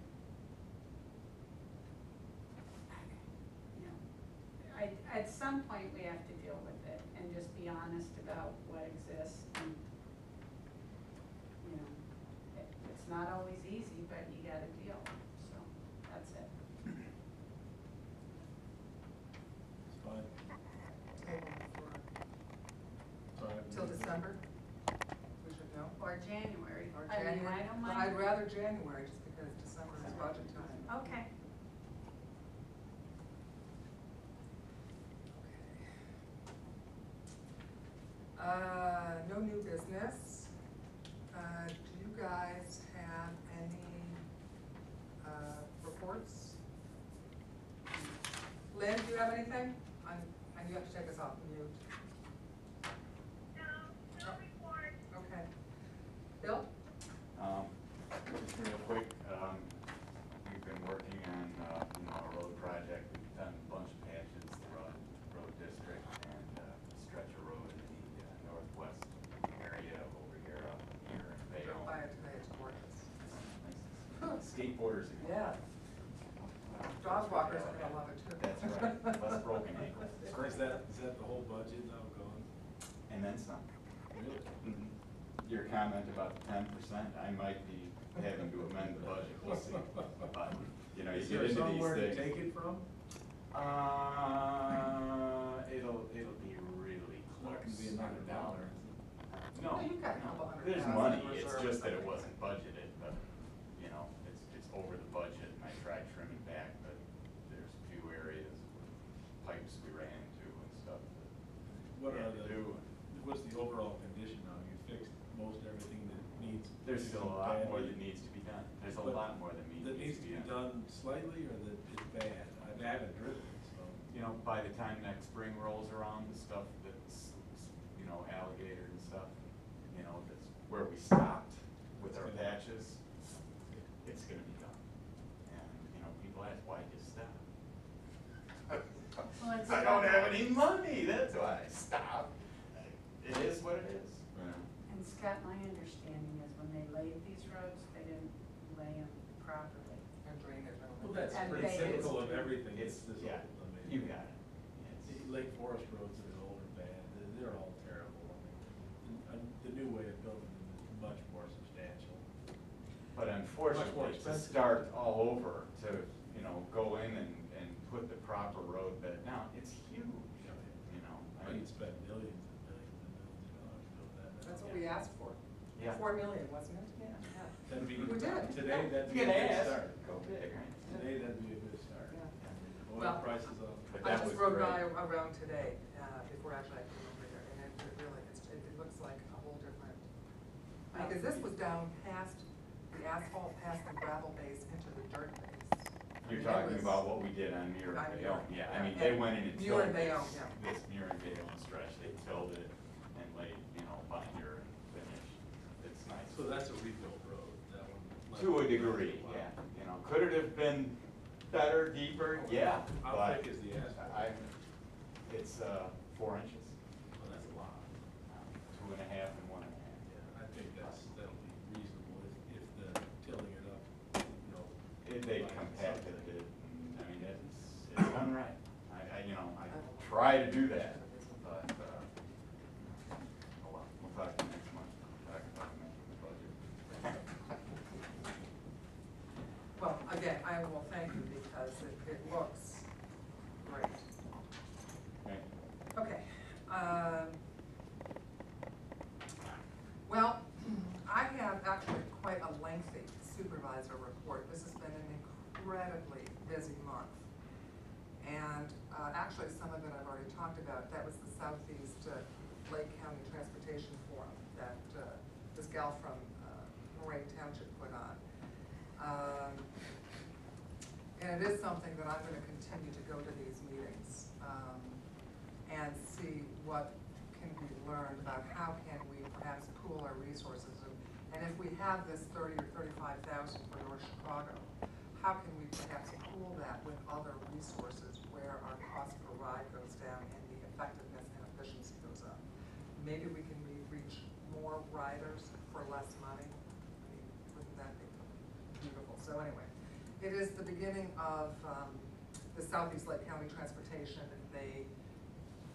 at some point we have to deal with it and just be honest about what exists. And, it's not always easy, but you gotta deal, so that's it. It's fine. Table for, Sorry. till December, we should know. Or January. Or I mean, January. I don't mind. I'd rather January, just because December is budget time. Okay. No new business. Do you guys have any, reports? Lynn, do you have anything? And you have to take us off mute. No report. Okay. Bill? Just real quick, we've been working on, a road project. We've done a bunch of patches throughout the road district and stretch of road in the northwest area over here, in Drove Bayonne. by it today, it's gorgeous. Skateboarders again. Yeah. Dog walkers are gonna love it too. That's right, less broken ankles. Is that the whole budget now gone? and then some. Really? Mhm. Your comment about the 10%, I might be having to amend the budget, we'll see. But, you know, you Is get there into somewhere to these take things. it from? It'll be really close. Not gonna be another dollar. No, Well, you've got a no. couple hundred There's thousand money, in it's reserve just that it somewhere. wasn't budgeted, but, you know, it's over the budget, and I tried trimming back, but there's a few areas, pipes we ran into and stuff that What we are had to the, do. what's the overall condition now? You fixed most everything that needs. There's still a lot more that badly? needs to be done, there's a But lot more that needs to be done. done slightly, or that it's bad? I haven't driven it, so. You know, by the time next spring rolls around, the stuff that's, you know, alligator and stuff, you know, that's where we stopped with our patches, it's gonna be done. And, you know, people ask, why you stop? Well, it's I don't have about- any money, that's why I stopped. It is what it is, you know. And Scott, my understanding is when they laid these roads, they didn't lay them properly. And drainage. Well, that's And pretty they- typical of everything It's, that's this yeah, old. I mean, you got it. Lake Forest roads that are old and bad, they're all terrible. I mean, the new way of building them is much more substantial. But unfortunately, to expensive. start all over, to, you know, go in and put the proper road bed down, it's huge, you know. I mean, spend millions and millions and millions of dollars to build that. That's what we asked for. Yeah. 4 million, wasn't it? Yeah. That'd be, We did. today, that'd You be a can good ask, start. go big, right? Today, that'd be a good start. Yeah. Oil Well, prices up. But I that just was rode great. by around today, before actually I came over here, and it really, it looks like a whole different, because this was down past the asphalt, past the gravel base into the dirt base. You're It talking was- about what we did on Muir On and Muir, Bayonne, yeah, I yeah. mean, they And went in and Muir tilled and Bayonne, this, yeah. this Muir and Bayonne stretch, they tilled it and laid, you know, binder and finished, it's nice. So that's a rebuilt road, that one. To a degree, yeah, you know, could it have been better, deeper? Yeah, How but thick is the asphalt? it's 4 inches, Well, that's a lot. 2.5 and 1.5. Yeah, I think that'll be reasonable if the tilling it up, you know. If they like compacted something. it, I mean, it's done right. You know, I try to do that, but, oh well, we'll talk to you next month. Talk about making the budget. Well, again, I will thank you because it looks great. Right. Okay. Well, I have actually quite a lengthy supervisor report. This has been an incredibly busy month. And actually, some of it I've already talked about. That was the Southeast Lake County Transportation Forum that this gal from Township put on. And it is something that I'm going to continue to go to these meetings and see what can be learned about how can we perhaps pool our resources. And if we have this 30 or 35,000 for North Chicago, how can we perhaps pool that with other resources where our cost per ride goes down and the effectiveness and efficiency goes up? Maybe we can reach more riders for less money. I mean, wouldn't that be beautiful? So anyway, it is the beginning of the Southeast Lake County Transportation. They,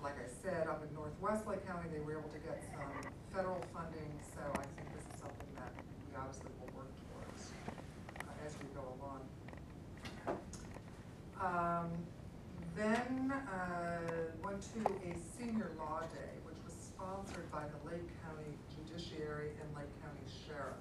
like I said, up in Northwest Lake County, they were able to get some federal funding, so I think this is something that we obviously will work towards as we go along. Then went to a senior law day, which was sponsored by the Lake County Judiciary and Lake County Sheriff.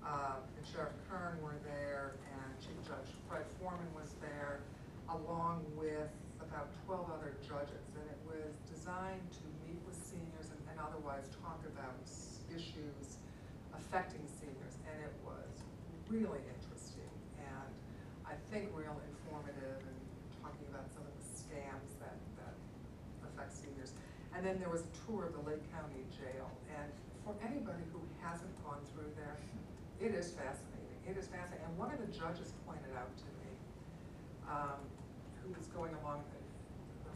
And Sheriff Kern were there, and Chief Judge Fred Foreman was there, along with about 12 other judges. And it was designed to meet with seniors and otherwise talk about issues affecting seniors. And it was really interesting and I think real informative and talking about some of the scams that affect seniors. And then there was a tour of the Lake County Jail. And for anybody who hasn't gone through there, it is fascinating. It is fascinating. And one of the judges pointed out to me, who was going along,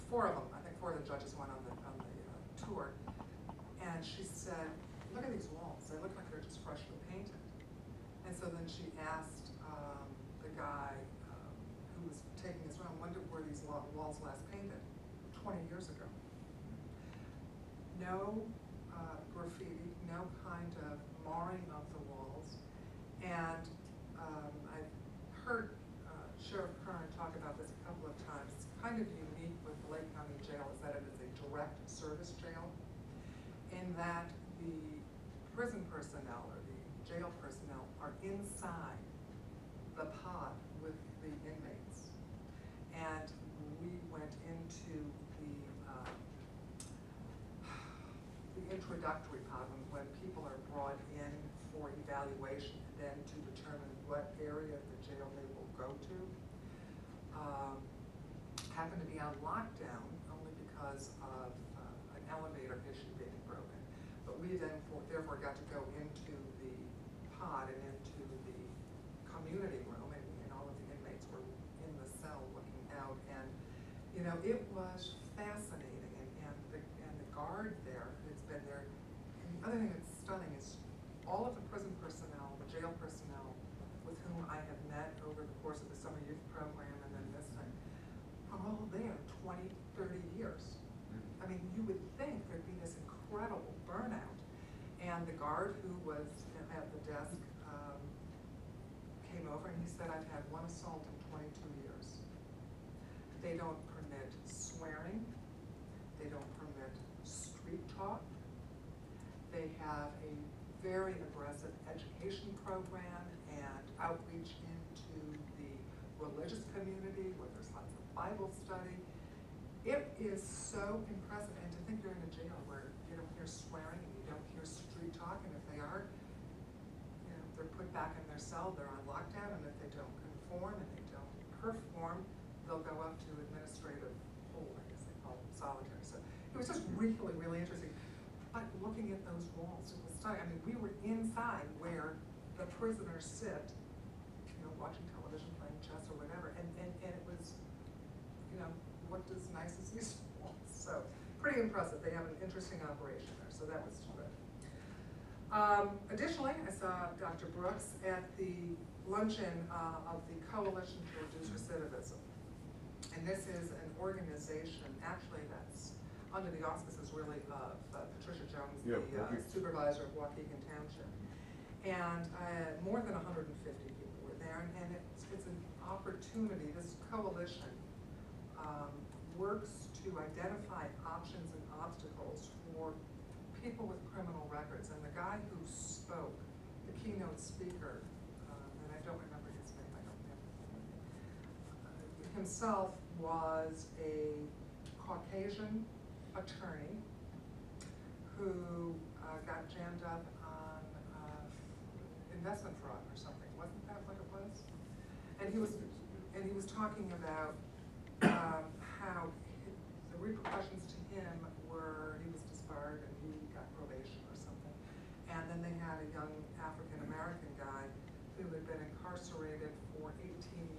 four of them, I think 4 of the judges went on the tour, and she said, look at these walls. They look like they're just freshly painted. And so then she asked the guy who was taking us around, when were these walls last painted? 20 years ago. no graffiti, no kind of marring of the walls. And I've heard Sheriff Kern talk about this a couple of times. It's kind of unique with the Lake County Jail is that it is a direct service jail, in that the prison personnel or the jail personnel are inside the pod with the inmates. And we went into the introductory pod when people are brought in for evaluation and then to determine what area of the jail they will go to. Happened to be on lockdown only because of an elevator issue being broken. But we then therefore got to go into the pod and into the community room, and all of the inmates were in the cell looking out. And you know, it was fascinating. And the guard there that's been there. And the other thing that's stunning is all of the prison personnel, the jail personnel with whom I have met over the course of the summer youth program and then this thing, are all there 20, 30 years. I mean, you would think there'd be this incredible burnout. And the guard who was at the desk came over and he said, I've had one assault in 22 years. They don't permit swearing. They don't permit street talk. They have a very aggressive education program and outreach into the religious community where there's lots of Bible study. It is so impressive, and to think you're in a jail where you don't hear swearing and you don't hear street talk, and if they are, you know, they're put back in their cell, they're on lockdown, and if they don't conform and they don't perform, they'll go up to administrative hold, I guess they call it, solitary. So it was just really, really interesting. But looking at those walls, it was stunning. I mean, we were inside where the prisoners sit, you know, watching television, playing chess or whatever, and it was, you know, looked as nice as these walls. So pretty impressive. They have an interesting operation there, so that was good. Additionally, I saw Dr. Brooks at the luncheon of the Coalition to Reduce Recidivism. And this is an organization, actually, that's under the auspices really of Patricia Jones, the supervisor of Waukegan Township. And more than 150 people were there, and it's an opportunity. This coalition works to identify options and obstacles for people with criminal records. And the guy who spoke, the keynote speaker, and I don't remember his name, I don't remember himself, was a Caucasian attorney who got jammed up on investment fraud or something. Wasn't that what it was? And he was talking about how the repercussions to him were he was disbarred and he got probation or something. And then they had a young African American guy who had been incarcerated for 18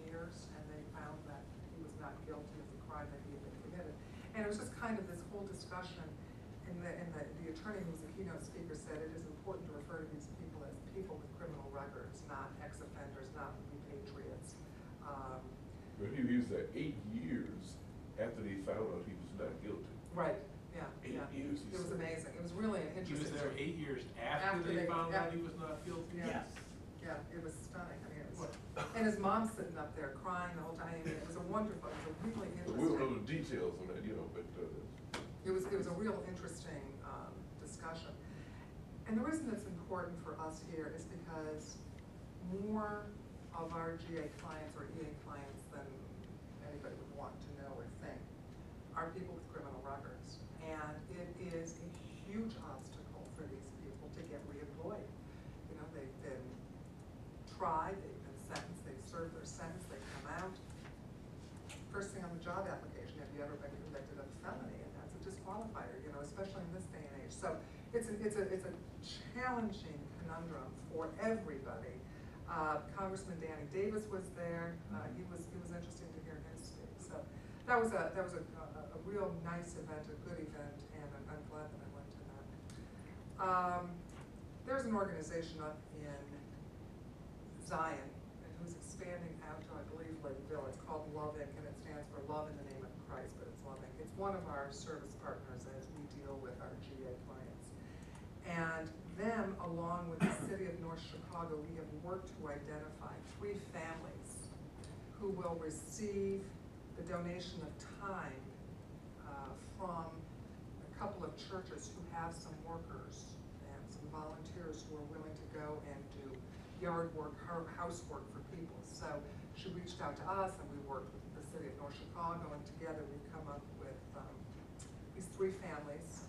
years, and they found that he was not guilty of the crime that he had been committed. And it was just kind of this whole discussion, and the attorney who was the keynote speaker said it is important to refer to these people as people with criminal records, not ex-offenders, not repatriates. But he was there 8 years after they found out he was not guilty. Right, yeah. 8 yeah. years. It was amazing. It was really an He was interesting. there 8 years after they found out he was not guilty? Yeah. Yeah, it was stunning. I mean, it was, and his mom's sitting up there crying the whole time. I mean, it was a wonderful, it was a really interesting. We don't know the details on that, you know, but. It was a real interesting discussion. And the reason it's important for us here is because more of our GA clients or EA clients than anybody would want to know or think are people with criminal records. And it is a huge obstacle for these people to get reemployed. You know, they've been tried, they've been sentenced, they've served their sentence, they come out. First thing on the job application, have you ever been convicted of a felony? And that's a disqualifier, you know, especially in this day and age. So it's a challenging conundrum for everybody. Congressman Danny Davis was there. It was interesting to hear him speak. So that was a real nice event, a good event, and I'm glad that I went to that. There's an organization up in Zion and who's expanding out to, I believe, Lakeville. It's called Love Inc., and it stands for Love in the Name of Christ, but it's Love Inc. It's one of our service partners as we deal with our GA And then, along with the city of North Chicago, we have worked to identify 3 families who will receive the donation of time from a couple of churches who have some workers and some volunteers who are willing to go and do yard work, housework for people. So she reached out to us, and we worked with the city of North Chicago, and together we've come up with these 3 families.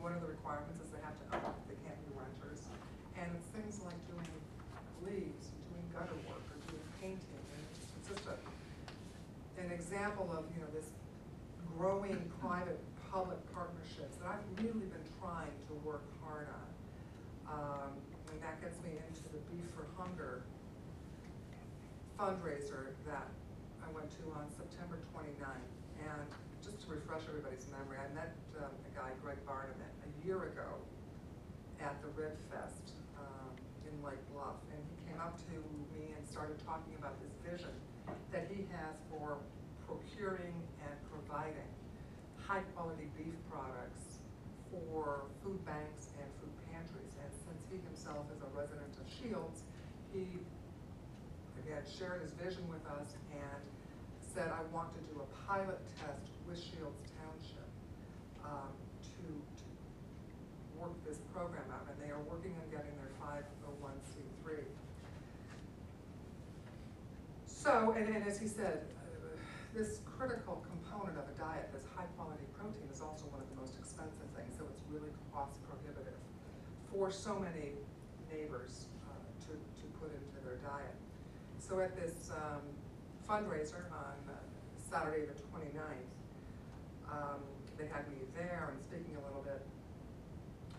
One of the requirements is they have to own, they can't be renters. And it's things like doing leaves, doing gutter work, or doing painting. And it's just an example of, you know, this growing private-public partnerships that I've really been trying to work hard on. And that gets me into the Beef for Hunger fundraiser that I went to on September 29th. And just to refresh everybody's memory, I met a guy, Greg Barnabas, a year ago at the Rib Fest in Lake Bluff. And he came up to me and started talking about this vision that he has for procuring and providing high-quality beef products for food banks and food pantries. And since he himself is a resident of Shields, he, again, shared his vision with us and said, I want to do a pilot test with Shields Township to work this program out. And they are working on getting their 501c3. So, and as he said, this critical component of a diet, this high-quality protein, is also one of the most expensive things, so it's really cost prohibitive for so many neighbors to put into their diet. So at this fundraiser on Saturday the 29th, they had me there and speaking a little bit,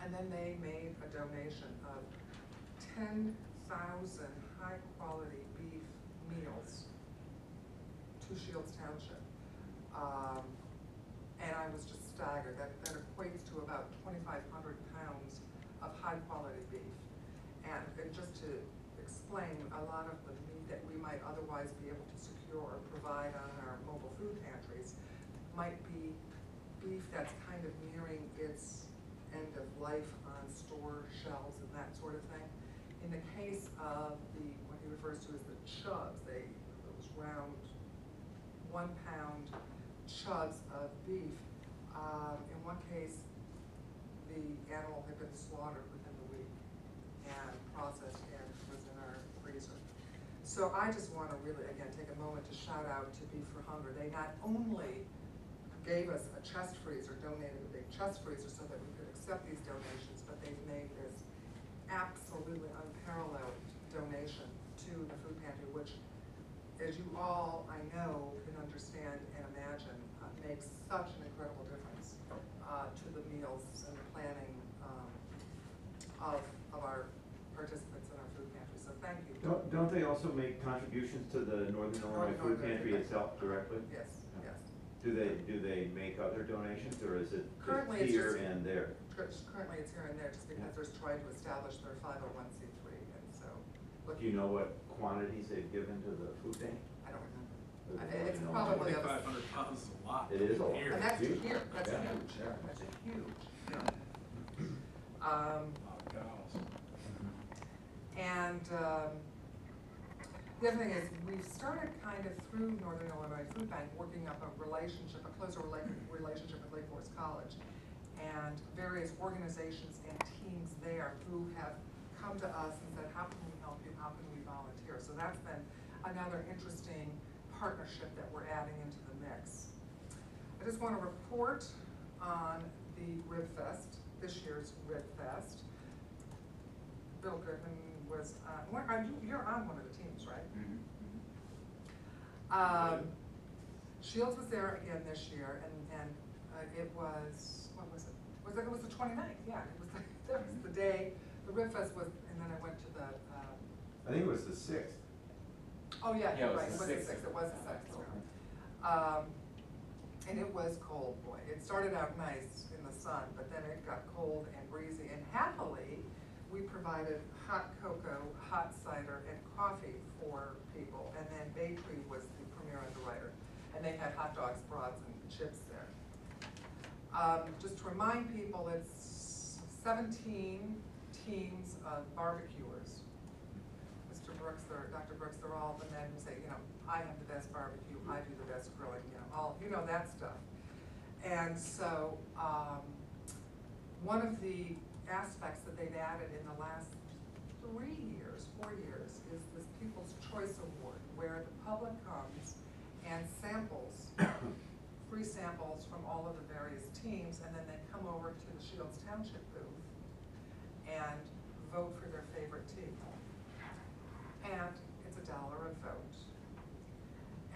and then they made a donation of 10,000 high-quality beef meals to Shields Township. And I was just staggered. That equates to about 2,500 pounds of high-quality beef. And just to explain, a lot of the meat that we might otherwise be able to secure or provide on our mobile food pantries might be beef that's kind of nearing its end of life on store shelves and that sort of thing. In the case of what he refers to as the chubs, those round 1 pound chubs of beef. In one case, the animal had been slaughtered within the week and processed and was in our freezer. So I just want to really, again, take a moment to shout out to Beef for Hunger. They not only gave us a chest freezer, donated a big chest freezer so that we could accept these donations, but they've made this absolutely unparalleled donation to the food pantry, which, as you all, I know, can understand and imagine, makes such an incredible difference to the meals and the planning of our participants in our food pantry. So thank you. Don't they also make contributions to the Northern Illinois Food Pantry itself directly? Yes, yes. Do they make other donations, or is it Currently, just here and there? Currently, it's here and there, just because they're trying to establish their 501c3, and so. Do you know what quantities they've given to the food bank? I don't remember. It's It's probably 2,500 pounds is a lot. It is a lot. Here. And that's Huge. here, that's Yeah. huge, Yeah. that's a huge. A lot of cows. And the other thing is, we've started kind of through Northern Illinois Food Bank working up a closer relationship with Lake Forest College, and various organizations and teams there who have come to us and said, how can we help you, how can we volunteer? So that's been another interesting partnership that we're adding into the mix. I just want to report on the Rib Fest, this year's Rib Fest. Bill Goodman was, you're on one of the teams, right? Shields was there again this year, and it was, what was it? It was the 29th, yeah. That was the day, the Rib Fest was, and then I went to the, I think it was the 6th. oh yeah, Yeah, it you're was right, it the was the 6th. 6th, it was the 6th. And it was cold, boy. It started out nice in the sun, but then it got cold and breezy, and happily, we provided hot cocoa, hot cider, and coffee for people, and then Bakery was the premier underwriter, and they had hot dogs, brats, and chips there. Just to remind people, it's 17 teams of barbecuers. Mr. Brooks, Dr. Brooks, they're all the men who say, you know, I have the best barbecue, I do the best grilling, you know, all, you know, that stuff. And so, one of the aspects that they've added in the last 4 years, is this People's Choice Award, where the public comes and samples, free samples from all of the various teams, and then they come over to the Shields Township booth and vote for their favorite team. And it's $1 a vote.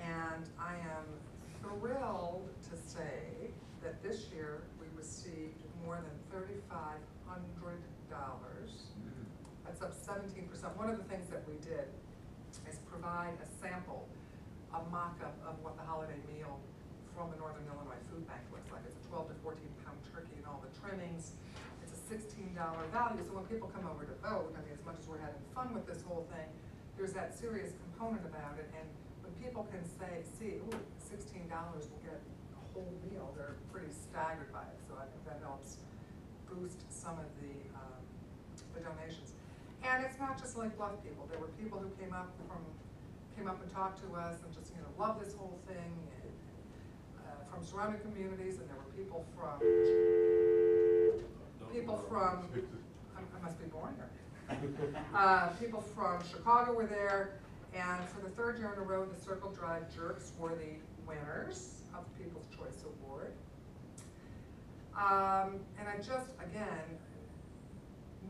And I am thrilled to say that this year we received more than $3,500. That's up 17%. One of the things that we did is provide a sample, a mock-up of what the holiday meal from the Northern Illinois Food Bank looks like. It's a 12 to 14 pound turkey and all the trimmings. It's a $16 value. So when people come over to vote, I mean, as much as we're having fun with this whole thing, there's that serious component about it. And when people can see, ooh, $16 will get a whole meal, they're pretty staggered by it. So I think that helps boost some of the donations. And it's not just like bluff people. There were people who came up and talked to us and just, you know, love this whole thing, and, from surrounding communities, and there were people from I must be born here. People from Chicago were there, and for the 3rd year in a row, the Circle Drive Jerks were the winners of the People's Choice Award. And I just, again,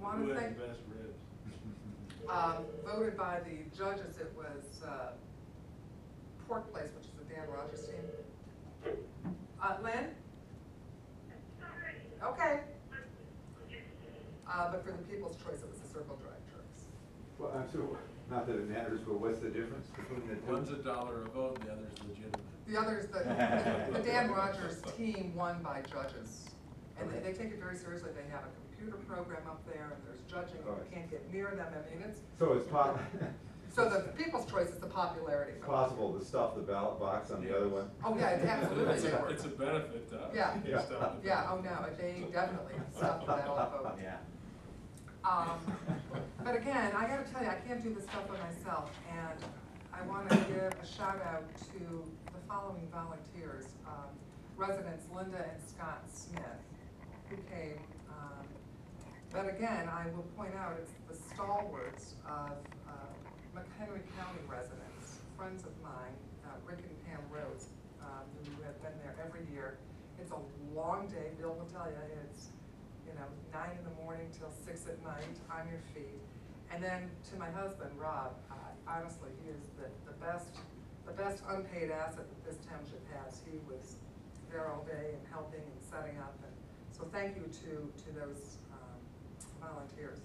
want to thank. Who had the best ribs? Voted by the judges, it was Pork Place, which is the Dan Rogers team. Lynn? Okay. But for the People's Choice, it was the Circle Drive Jerks. Well, I'm sure, not that it matters, but what's the difference between the two? One's $1 a vote, and the other's legitimate. The other's the Dan Rogers team won by judges. And they take it very seriously. They have a computer program up there, and there's judging. You can't get near them. I mean, it's. So it's So the People's Choice is the popularity vote. possible to stuff the ballot box on the other one? Oh, yeah, it's absolutely. It's a benefit to us. Yeah. They stop the Yeah, vote. oh no, they definitely stuffed the ballot vote. Yeah. But again, I gotta tell you, I can't do this stuff by myself, and I wanna give a shout out to the following volunteers. Residents Linda and Scott Smith, who came. But again, I will point out, it's the stalwarts of McHenry County residents, friends of mine, Rick and Pam Rhodes, who have been there every year. It's a long day, Bill will tell you, it's, you know, 9 in the morning till 6 at night on your feet. And then to my husband, Rob, honestly, he is the best unpaid asset that this township has. He was there all day and helping and setting up, and so thank you to those volunteers.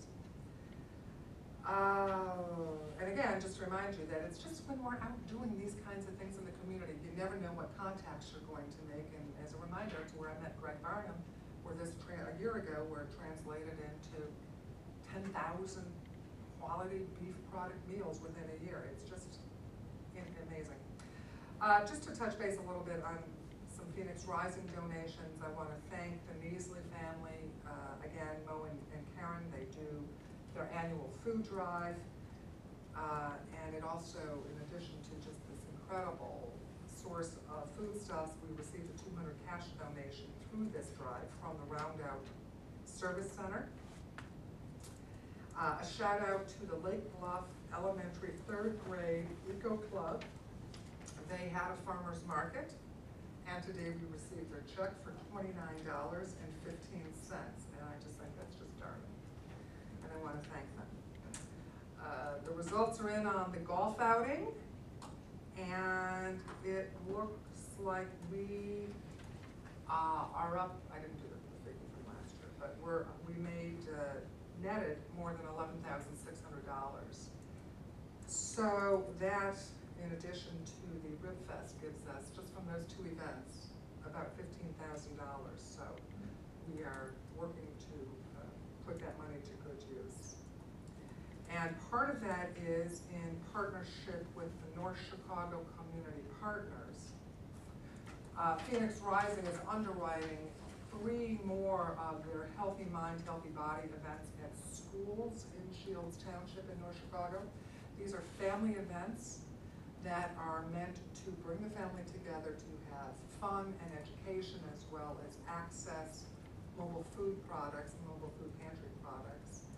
And again, just to remind you that it's just when we're out doing these kinds of things in the community, you never know what contacts you're going to make. And as a reminder, to where I met Greg Barnum, where this a year ago, were translated into 10,000 quality beef product meals within a year. It's just amazing. Just to touch base a little bit on some Phoenix Rising donations, I want to thank the Neasley family, again, Mo and Karen. They do their annual food drive, and it also, in addition to just this incredible source of foodstuffs, we received a $200 cash donation through this drive from the Roundout Service Center. A shout out to the Lake Bluff Elementary 3rd grade Eco Club. They had a farmer's market, and today we received their check for $29.15, and I just think that's just darling. And I want to thank them. The results are in on the golf outing, and it looks like we are up. I didn't do the figure from last year, but we made netted more than $11,600. So that, in addition to the Rib Fest, gives us, just from those 2 events, about $15,000. So we are working to put that money to good use. And part of that is in partnership with the North Chicago Community Partners. Phoenix Rising is underwriting 3 more of their Healthy Mind, Healthy Body events at schools in Shields Township in North Chicago. These are family events that are meant to bring the family together to have fun and education, as well as access mobile food products, mobile food pantry products.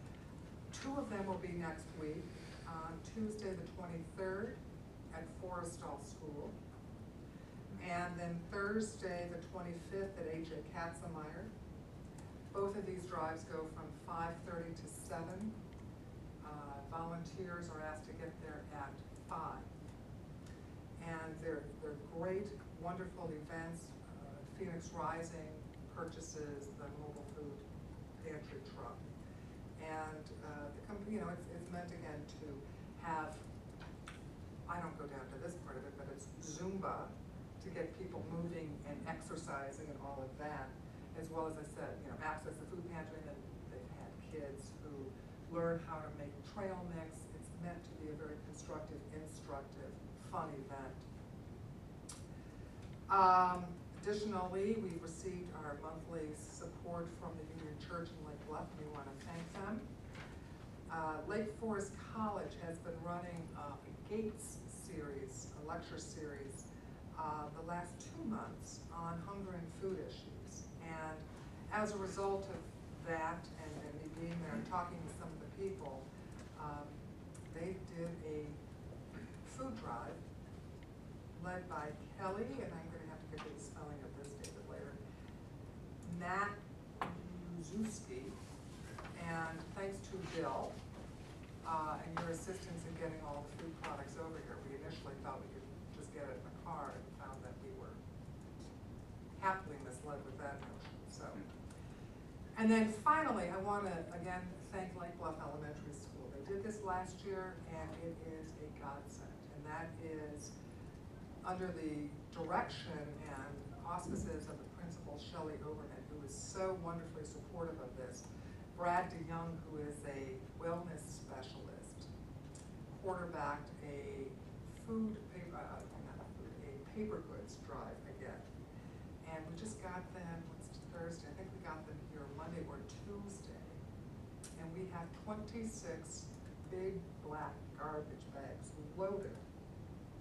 2 of them will be next week, on Tuesday the 23rd at Forrestal School, and then Thursday the 25th at H.A. Katzenmeier. Both of these drives go from 5:30 to 7. Volunteers are asked to get there at 5. And they're great, wonderful events. Phoenix Rising purchases the mobile food pantry truck. And the company, it's meant again to have, I don't go down to this part of it, but it's Zumba to get people moving and exercising and all of that, as well as I said, access to food pantry, and they've had kids who learn how to make trail mix. It's meant to be a very constructive, instructive, fun event. Additionally, we've received our monthly support from the Union Church in Lake Bluff, and we want to thank them. Lake Forest College has been running a GATES series, a lecture series, the last 2 months on hunger and food issues. And as a result of that, and me being there and talking to some of the people, they did a food drive led by Kelly, and I'm going to have to get you the spelling of this David later, Nat Zuski, and thanks to Bill and your assistance in getting all the food products over here. We initially thought we could just get it in the car, and found that we were happily misled with that notion. So, and then finally, I want to again thank Lake Bluff Elementary School. They did this last year, and it is a godsend, and that is under the direction and auspices of the principal, Shelley Overman, who is so wonderfully supportive of this. Brad DeYoung, who is a wellness specialist, quarterbacked a paper goods drive again. And we just got them, what's Thursday? I think we got them here Monday or Tuesday. And we have 26 big black garbage bags loaded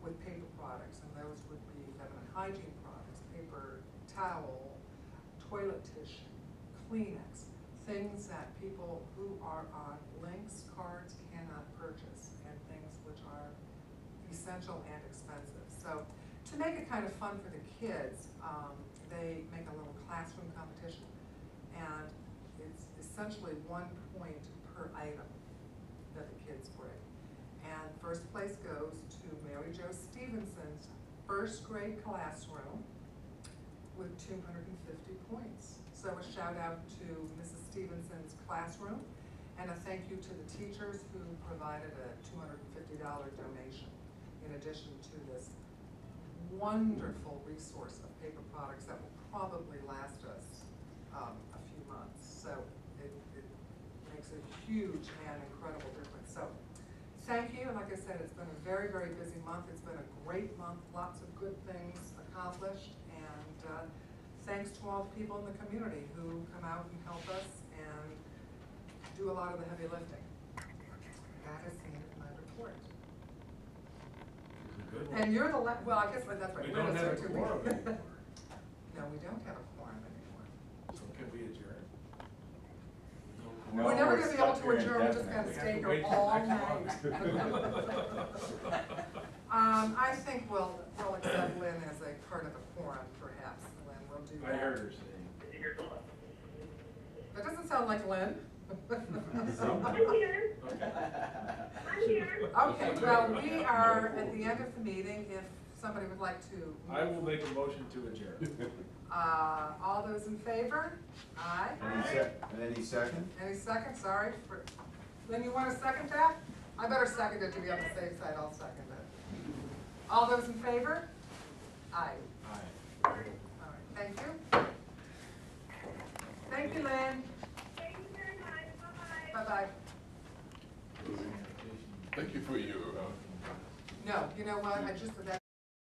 with paper products, and those would be feminine hygiene products, paper towel, toilet tissue, Kleenex, things that people who are on links cards cannot purchase, and things which are essential and expensive. So to make it kind of fun for the kids, they make a little classroom competition, and it's essentially 1 point per item that the kids bring. And first place goes to Mary Jo Stevenson's first grade classroom with 250 points. So a shout out to Mrs. Stevenson's classroom, and a thank you to the teachers who provided a $250 donation in addition to this wonderful resource of paper products that will probably last us a few months. So it makes a huge and incredible difference. So thank you. And like I said, it's been a very, very busy month. It's been a great month, lots of good things accomplished, and thanks to all the people in the community who come out and help us and do a lot of the heavy lifting. That is the end of my report. And you're the well, I guess that's right. We don't have a quorum anymore. No, we don't have a quorum anymore. So can we adjourn? No, We're never we're going to be able stuck to here adjourn. We're just going to We have stay to here wait till all next night. I think we'll accept Lynn as a part of a quorum, perhaps. Lynn, we'll do that. I heard her saying. That doesn't sound like Lynn. I'm here. Okay. I'm here. Okay, well, we are at the end of the meeting. If somebody would like to. I will make a motion to adjourn. All those in favor? Aye. Any second? Any second? Sorry. Lynn, you want to second that? I better second it to be on the safe side. I'll second it. All those in favor? Aye. Aye. All right, thank you. Thank you, Lynn. Thank you very much. Bye-bye. Bye-bye. Thank you for your, No, you know what? I just, that